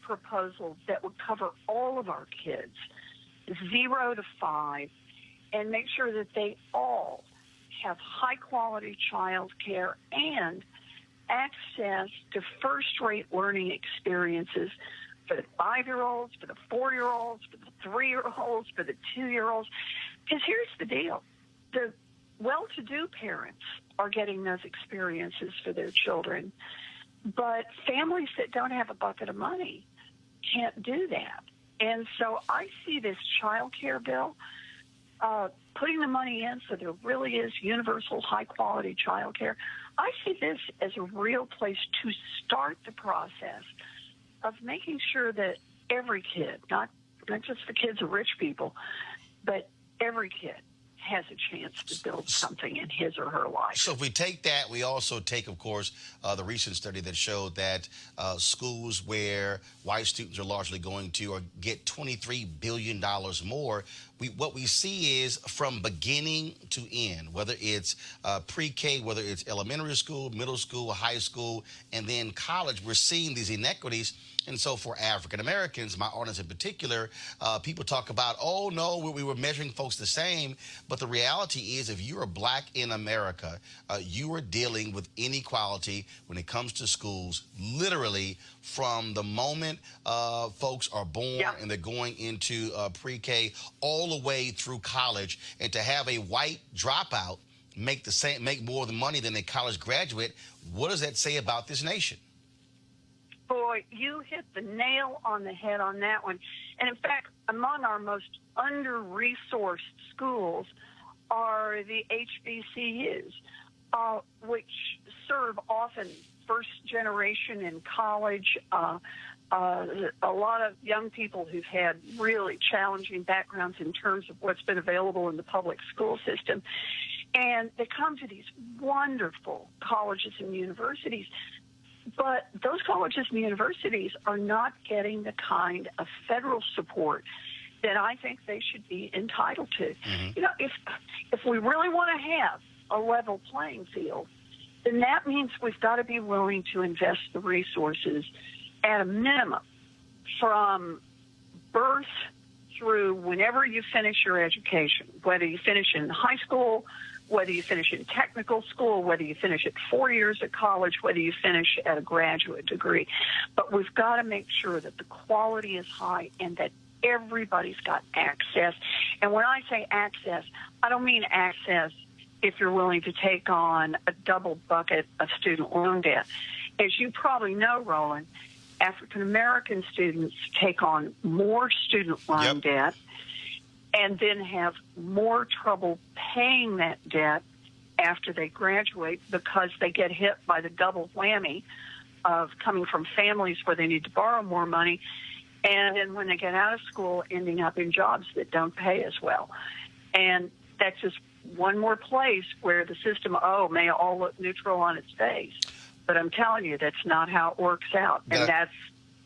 proposal that would cover all of our kids, 0 to 5, and make sure that they all have high-quality child care and access to first-rate learning experiences for the 5-year-olds, for the 4-year-olds, for the 3-year-olds, for the 2-year-olds. Because here's the deal. The well-to-do parents are getting those experiences for their children, but families that don't have a bucket of money can't do that. And so I see this child care bill putting the money in so there really is universal high-quality child care. I see this as a real place to start the process of making sure that every kid, not just the kids of rich people, but every kid has a chance to build something in his or her life. So if we take that, we also take, of course, the recent study that showed that schools where white students are largely going to or get $23 billion more, what we see is from beginning to end, whether it's pre-K, whether it's elementary school, middle school, high school, and then college, we're seeing these inequities. And so for African Americans, my audience in particular, people talk about, oh, no, we were measuring folks the same. But the reality is, if you are black in America, you are dealing with inequality when it comes to schools, literally from the moment folks are born and they're going into pre-K all the way through college. And to have a white dropout make more of the money than a college graduate, what does that say about this nation? Boy, you hit the nail on the head on that one. And in fact, among our most under-resourced schools are the HBCUs, which serve often first generation in college, a lot of young people who've had really challenging backgrounds in terms of what's been available in the public school system. And they come to these wonderful colleges and universities. But those colleges and universities are not getting the kind of federal support that I think they should be entitled to. You know, if we really want to have a level playing field, then that means we've got to be willing to invest the resources at a minimum from birth through whenever you finish your education, whether you finish in high school, whether you finish in technical school, whether you finish at 4 years at college, whether you finish at a graduate degree. But we've got to make sure that the quality is high and that everybody's got access. And when I say access, I don't mean access if you're willing to take on a double bucket of student loan debt. As you probably know, Roland, African-American students take on more student loan debt and then have more trouble paying that debt after they graduate because they get hit by the double whammy of coming from families where they need to borrow more money, and then when they get out of school, ending up in jobs that don't pay as well. And that's just one more place where the system, may all look neutral on its face. But I'm telling you, that's not how it works out. And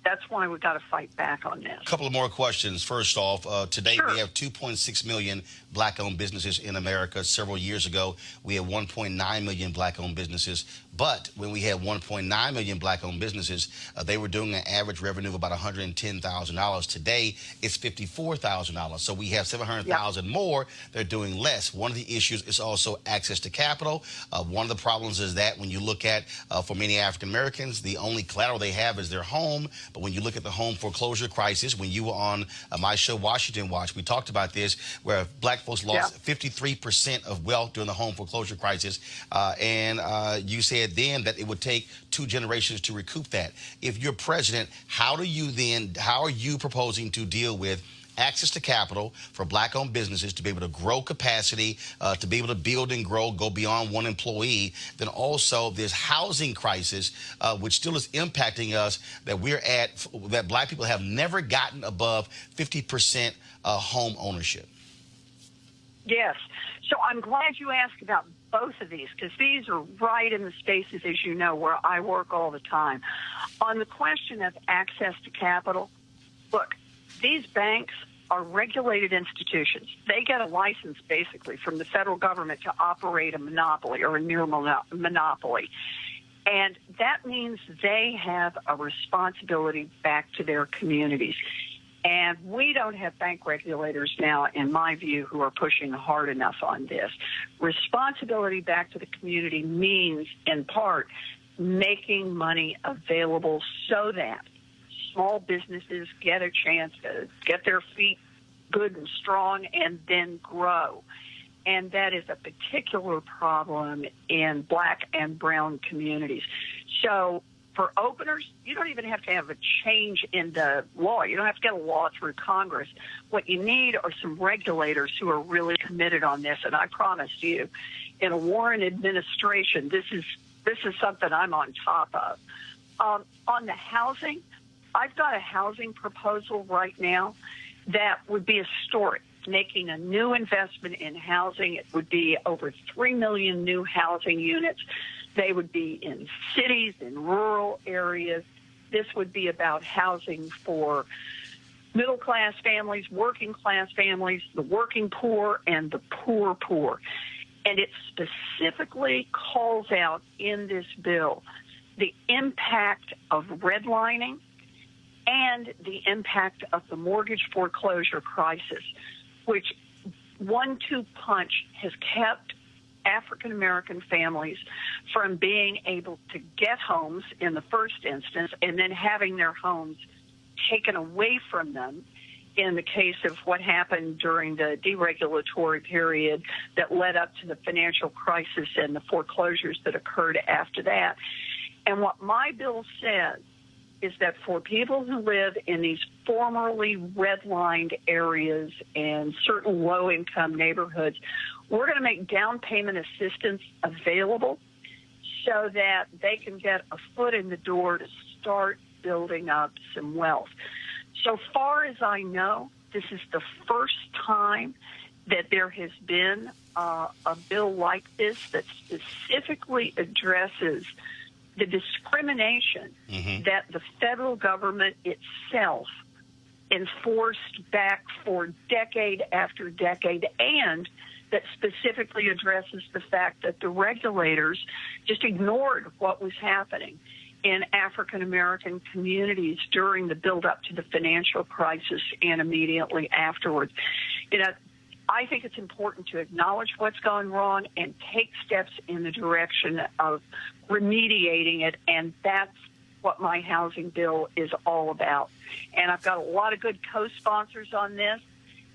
that's why we've got to fight back on this. A couple of more questions. First off, today we have 2.6 million black-owned businesses in America. Several years ago, we had 1.9 million black-owned businesses. But when we had 1.9 million black-owned businesses, they were doing an average revenue of about $110,000. Today, it's $54,000. So we have 700,000 more. They're doing less. One of the issues is also access to capital. One of the problems is that when you look at, for many African Americans, the only collateral they have is their home. But when you look at the home foreclosure crisis, when you were on my show, Washington Watch, we talked about this, where black folks lost 53% of wealth during the home foreclosure crisis. And you said then that it would take 2 generations to recoup that. If you're president, how are you proposing to deal with access to capital for black-owned businesses to be able to grow capacity, to be able to build and grow, go beyond one employee? Then also this housing crisis, which still is impacting us, that black people have never gotten above 50% home ownership. Yes. So I'm glad you asked about both of these, because these are right in the spaces, as you know, where I work all the time. On the question of access to capital, look, these banks are regulated institutions. They get a license, basically, from the federal government to operate a monopoly or a near monopoly. And that means they have a responsibility back to their communities. And we don't have bank regulators now, in my view, who are pushing hard enough on this. Responsibility back to the community means, in part, making money available so that small businesses get a chance to get their feet good and strong and then grow. And that is a particular problem in black and brown communities. So for openers, you don't even have to have a change in the law. You don't have to get a law through Congress. What you need are some regulators who are really committed on this. And I promise you, in a Warren administration, this is something I'm on top of. On the housing, I've got a housing proposal right now that would be historic, making a new investment in housing. It would be over 3 million new housing units. They would be in cities, in rural areas. This would be about housing for middle-class families, working-class families, the working poor, and the poor. And it specifically calls out in this bill the impact of redlining and the impact of the mortgage foreclosure crisis, which 1-2 punch has kept African-American families from being able to get homes in the first instance and then having their homes taken away from them in the case of what happened during the deregulatory period that led up to the financial crisis and the foreclosures that occurred after that. And what my bill says is that for people who live in these formerly redlined areas and certain low-income neighborhoods, we're going to make down payment assistance available so that they can get a foot in the door to start building up some wealth. So far as I know, this is the first time that there has been a bill like this that specifically addresses the discrimination that the federal government itself enforced back for decade after decade, and that specifically addresses the fact that the regulators just ignored what was happening in African-American communities during the build-up to the financial crisis and immediately afterwards. You know, I think it's important to acknowledge what's going wrong and take steps in the direction of remediating it, and that's what my housing bill is all about. And I've got a lot of good co-sponsors on this,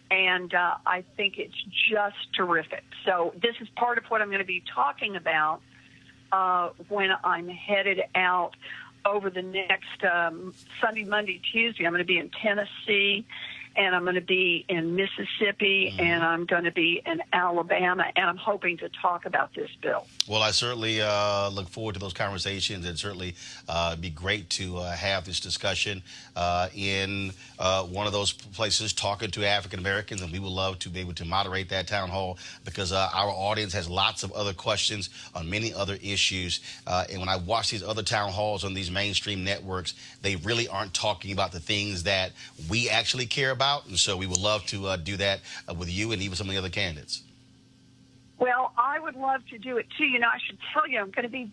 and I think it's just terrific. So this is part of what I'm going to be talking about when I'm headed out over the next Sunday, Monday, Tuesday. I'm going to be in Tennessee, and I'm going to be in Mississippi, and I'm going to be in Alabama, and I'm hoping to talk about this bill. Well, I certainly look forward to those conversations, and certainly it'd be great to have this discussion in one of those places, talking to African Americans, and we would love to be able to moderate that town hall because our audience has lots of other questions on many other issues. And when I watch these other town halls on these mainstream networks, they really aren't talking about the things that we actually care about. And so we would love to do that with you and even some of the other candidates. Well, I would love to do it too. You know, I should tell you, I'm going to be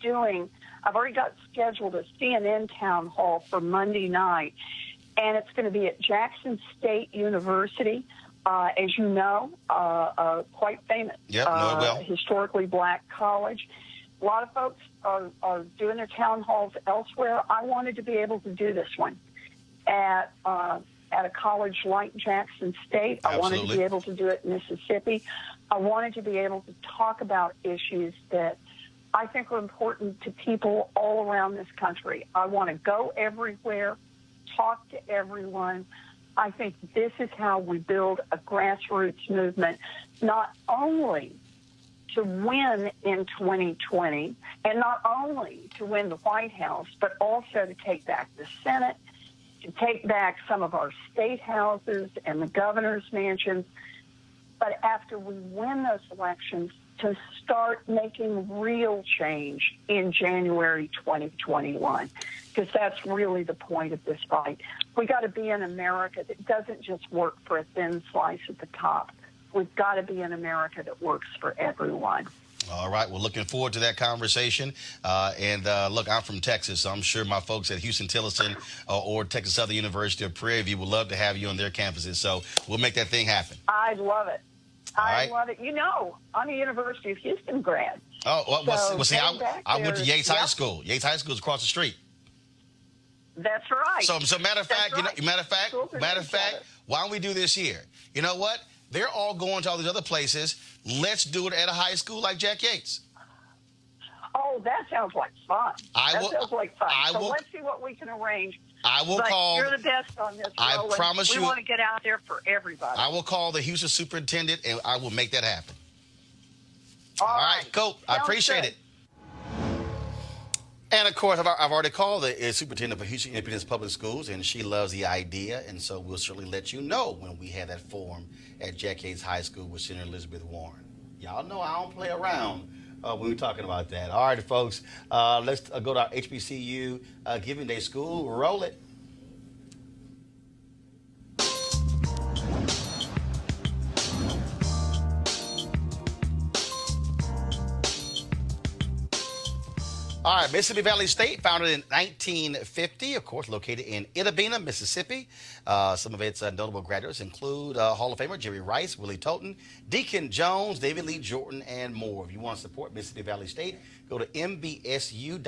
I've already got scheduled a CNN town hall for Monday night, and it's going to be at Jackson State University. As you know, quite famous, historically black college. A lot of folks are doing their town halls elsewhere. I wanted to be able to do this one at a college like Jackson State. I wanted to be able to do it in Mississippi. I wanted to be able to talk about issues that I think are important to people all around this country. I want to go everywhere, talk to everyone. I think this is how we build a grassroots movement, not only to win in 2020 and not only to win the White House, but also to take back the Senate, to take back some of our state houses and the governor's mansions, but after we win those elections, to start making real change in January 2021, because that's really the point of this fight. We got to be an America that doesn't just work for a thin slice at the top. We've got to be an America that works for everyone. All right. Well, looking forward to that conversation. Look, I'm from Texas, so I'm sure my folks at Houston-Tillotson or Texas Southern University of Prairie View would love to have you on their campuses. So we'll make that thing happen. I'd love it. I love it. You know, I'm a University of Houston grad. Oh, well, see, I went to Yates High Yep. School. Yates High School is across the street. That's right. So matter of fact, right. matter of fact, why don't we do this here? You know what? They're all going to all these other places. Let's do it at a high school like Jack Yates. Oh, that sounds like fun. Sounds like fun. Let's see what we can arrange. I will call. You're the best on this, I Roland. promise you. We want to get out there for everybody. I will call the Houston superintendent, and I will make that happen. All right, cool. I appreciate it. And, of course, I've already called the superintendent for Houston Independence Public Schools, and she loves the idea, and so we'll certainly let you know when we have that forum at Jack Yates High School with Senator Elizabeth Warren. Y'all know I don't play around when we're talking about that. All right, folks, let's go to our HBCU Giving Day School. Roll it. All right, Mississippi Valley State, founded in 1950, of course, located in Itta Bena, Mississippi. Some of its notable graduates include Hall of Famer Jerry Rice, Willie Toten, Deacon Jones, David Lee Jordan, and more. If you want to support Mississippi Valley State, go to mbsu.edu,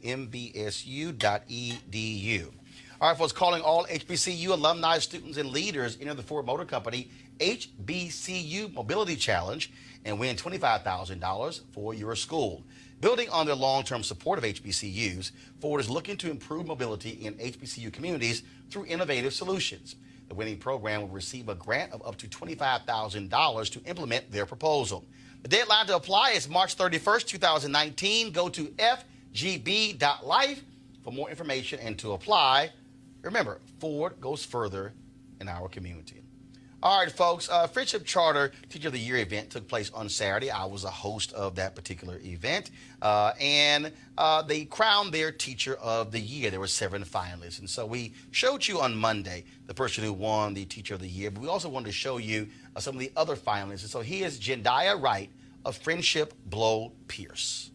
mbsu.edu. All right, folks, calling all HBCU alumni, students, and leaders enter the Ford Motor Company HBCU Mobility Challenge and win $25,000 for your school. Building on their long-term support of HBCUs, Ford is looking to improve mobility in HBCU communities through innovative solutions. The winning program will receive a grant of up to $25,000 to implement their proposal. The deadline to apply is March 31st, 2019. Go to FGB.Life for more information and to apply. Remember, Ford goes further in our community. All right, folks, Friendship Charter Teacher of the Year event took place on Saturday. I was a host of that particular event, and they crowned their Teacher of the Year. There were 7 finalists, and so we showed you on Monday the person who won the Teacher of the Year, but we also wanted to show you some of the other finalists. And so here's Jendiah Wright of Friendship Blow Pierce.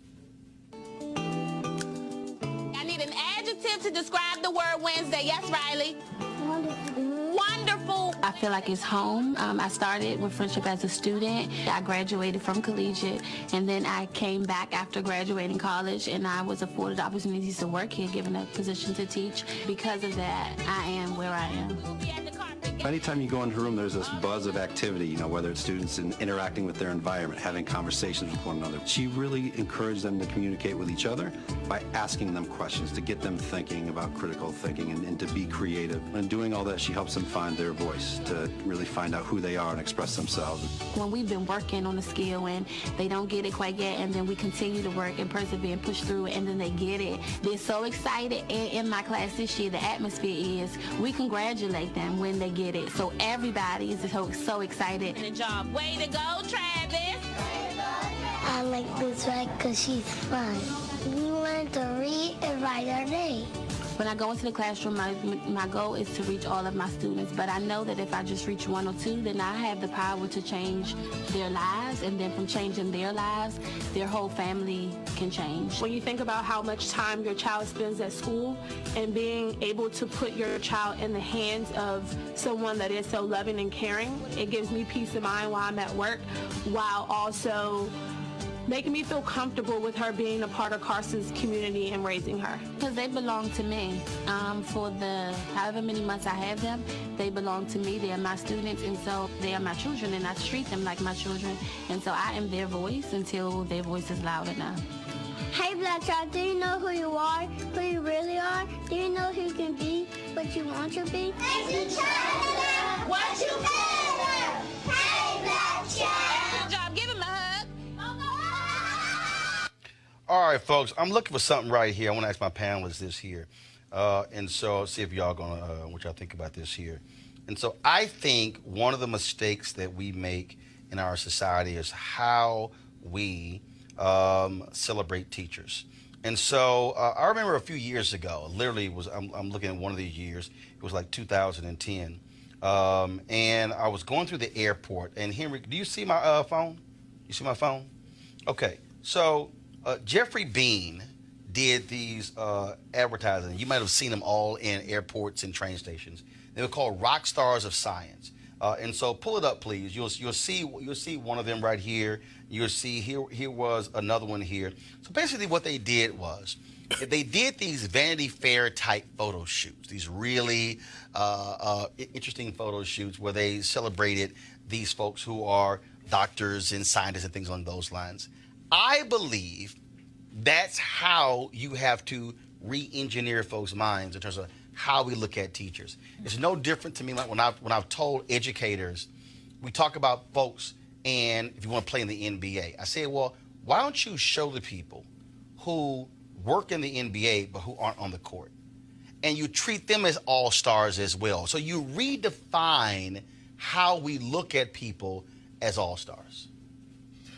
I need an adjective to describe the word Wednesday. Yes, Riley? Wonderful. I feel like it's home. I started with Friendship as a student. I graduated from collegiate, and then I came back after graduating college, and I was afforded opportunities to work here, given a position to teach. Because of that, I am where I am. Anytime you go into a room, there's this buzz of activity, you know, whether it's students interacting with their environment, having conversations with one another. She really encouraged them to communicate with each other by asking them questions, to get them thinking about critical thinking and to be creative. And doing all that, she helps them find their voice, to really find out who they are and express themselves. When we've been working on a skill and they don't get it quite yet, and then we continue to work and persevere and push through it, and then they get it, they're so excited. And in my class this year, the atmosphere is we congratulate them when they get it. So everybody is so excited. Good job. Way to go, Travis. I like this ride because she's fun. We learn to read and write our name. When I go into the classroom, my goal is to reach all of my students, but I know that if I just reach 1 or 2, then I have the power to change their lives, and then from changing their lives, their whole family can change. When you think about how much time your child spends at school and being able to put your child in the hands of someone that is so loving and caring, it gives me peace of mind while I'm at work, while also making me feel comfortable with her being a part of Carson's community and raising her. Because they belong to me. For the however many months I have them, they belong to me. They are my students, and so they are my children, and I treat them like my children. And so I am their voice until their voice is loud enough. Hey, Black Child, do you know who you are, who you really are? Do you know who you can be, what you want to be? Hey, each other, what you better. Hey, Black Child. Good job. Give him a hug. All right, folks, I'm looking for something right here. I want to ask my panelists this here. And so see if y'all going to, what y'all think about this here. And so I think one of the mistakes that we make in our society is how we celebrate teachers. And so I remember a few years ago, literally I'm looking at one of these years, it was like 2010. And I was going through the airport, and Henry, do you see my phone? You see my phone? Okay, so Jeffrey Bean did these advertising. You might have seen them all in airports and train stations. They were called Rock Stars of Science. And so pull it up, please. You'll see one of them right here. You'll see here was another one here. So basically what they did was they did these Vanity Fair type photo shoots, these really interesting photo shoots where they celebrated these folks who are doctors and scientists and things along those lines. I believe that's how you have to re-engineer folks' minds in terms of how we look at teachers. It's no different to me like when I've told educators, we talk about folks, and if you want to play in the NBA, I say, well, why don't you show the people who work in the NBA but who aren't on the court, and you treat them as all-stars as well. So you redefine how we look at people as all-stars.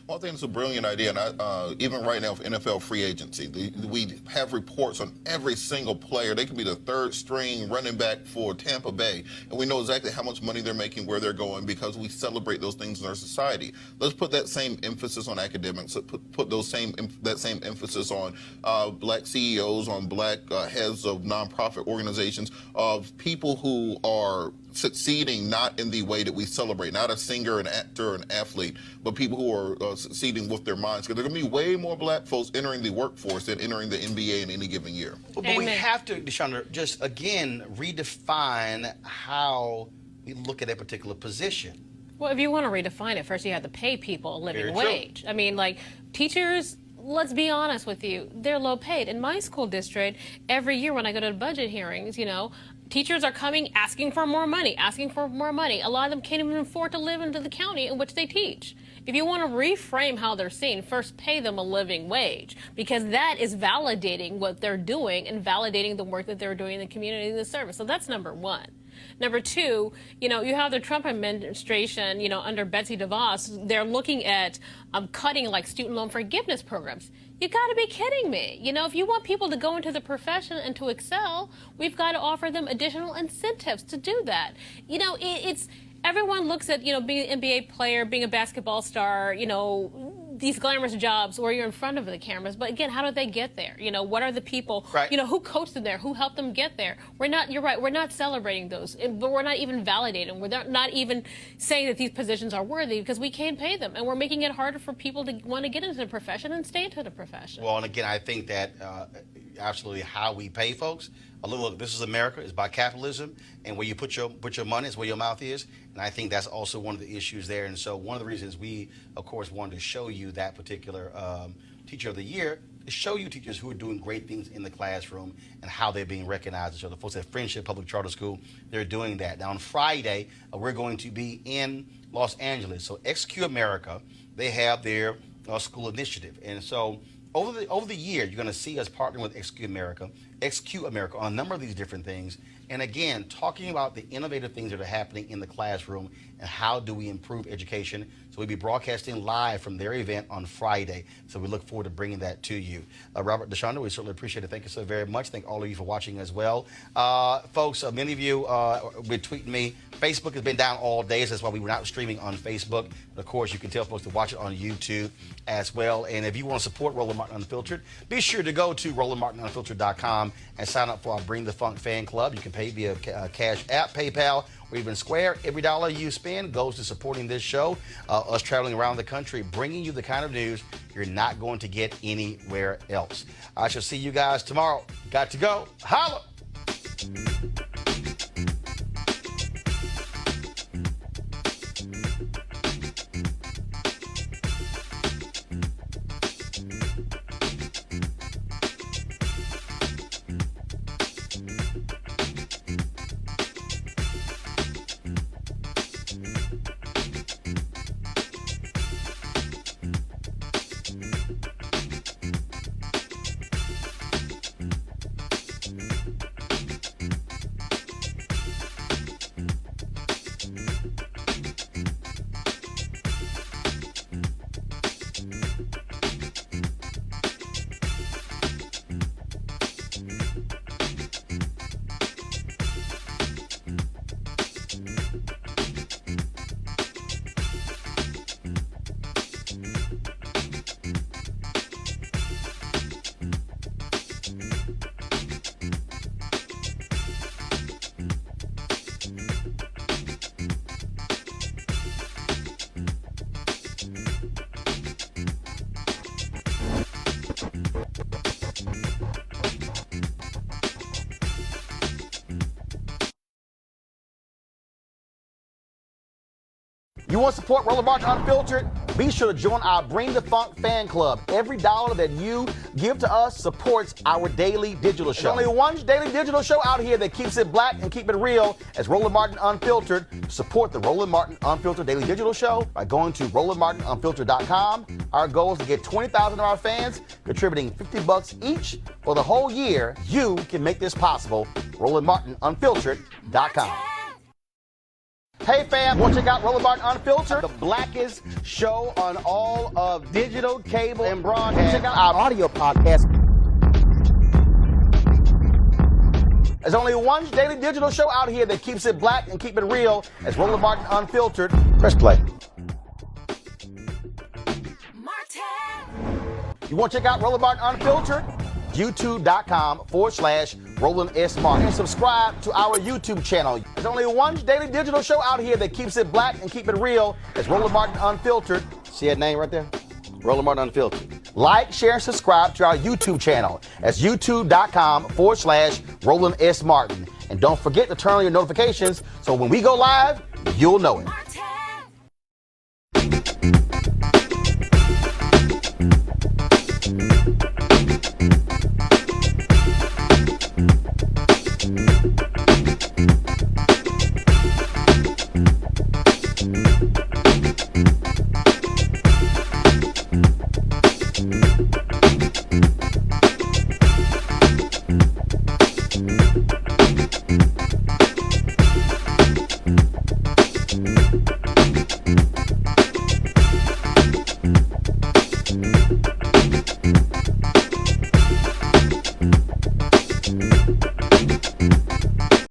Well, I think it's a brilliant idea, and even right now with NFL free agency, we have reports on every single player. They could be the third string running back for Tampa Bay, and we know exactly how much money they're making, where they're going, because we celebrate those things in our society. Let's put that same emphasis on academics. Put that same emphasis on black CEOs, on black heads of nonprofit organizations, of people who are succeeding not in the way that we celebrate, not a singer, an actor, an athlete, but people who are succeeding with their minds. Because there are going to be way more black folks entering the workforce than entering the NBA in any given year. But we have to, Deshaunda, just again redefine how we look at a particular position. Well, if you want to redefine it, first you have to pay people a living wage. I mean, like teachers, let's be honest with you, they're low paid. In my school district, every year when I go to budget hearings, you know, teachers are coming asking for more money, asking for more money. A lot of them can't even afford to live into the county in which they teach. If you want to reframe how they're seen, first pay them a living wage, because that is validating what they're doing and validating the work that they're doing in the community and the service. So that's number one. Number two, you know, you have the Trump administration, you know, under Betsy DeVos, they're looking at cutting like student loan forgiveness programs. You got to be kidding me. You know, if you want people to go into the profession and to excel, we've got to offer them additional incentives to do that. You know, it's everyone looks at, you know, being an NBA player, being a basketball star, you know, these glamorous jobs where you're in front of the cameras. But again, how do they get there? You know, what are the people, you know, who coached them there? Who helped them get there? We're not, you're right, we're not celebrating those, but we're not even validating. We're not even saying that these positions are worthy because we can't pay them. And we're making it harder for people to want to get into the profession and stay into the profession. Well, and again, I think that absolutely how we pay folks. Look, this is America. It's about capitalism, and where you put your money is where your mouth is. And I think that's also one of the issues there. And so one of the reasons we, of course, wanted to show you that particular Teacher of the Year is show you teachers who are doing great things in the classroom and how they're being recognized. So the folks at Friendship Public Charter School, they're doing that. Now on Friday, we're going to be in Los Angeles. So XQ America, they have their school initiative, and so over the year, you're going to see us partnering with XQ America on a number of these different things. And again, talking about the innovative things that are happening in the classroom and how do we improve education. So we'll be broadcasting live from their event on Friday. So we look forward to bringing that to you. Robert, Deshaunda, we certainly appreciate it. Thank you so very much. Thank all of you for watching as well. Folks, many of you been tweeting me. Facebook has been down all day, so that's why we were not streaming on Facebook. But of course, you can tell folks to watch it on YouTube as well. And if you want to support Roland Martin Unfiltered, be sure to go to RolandMartinUnfiltered.com and sign up for our Bring the Funk fan club. You can pay via Cash App, PayPal, or even Square. Every dollar you spend goes to supporting this show, us traveling around the country, bringing you the kind of news you're not going to get anywhere else. I shall see you guys tomorrow. Got to go. Holla! You want to support Roland Martin Unfiltered? Be sure to join our Bring the Funk fan club. Every dollar that you give to us supports our daily digital show. There's only one daily digital show out here that keeps it black and keep it real as Roland Martin Unfiltered. Support the Roland Martin Unfiltered daily digital show by going to RolandMartinUnfiltered.com. Our goal is to get 20,000 of our fans contributing $50 each for the whole year. You can make this possible. RolandMartinUnfiltered.com. Hey fam, want to check out Roland Martin Unfiltered, the blackest show on all of digital, cable, and broadcast. Check out our audio podcast. There's only one daily digital show out here that keeps it black and keep it real. It's Roland Martin Unfiltered. Press play. You want to check out Roland Martin Unfiltered? YouTube.com/Roland S. Martin. And subscribe to our YouTube channel. There's only one daily digital show out here that keeps it black and keep it real. It's Roland Martin Unfiltered. See that name right there? Roland Martin Unfiltered. Like, share, and subscribe to our YouTube channel. That's YouTube.com/Roland S. Martin. And don't forget to turn on your notifications so when we go live, you'll know it.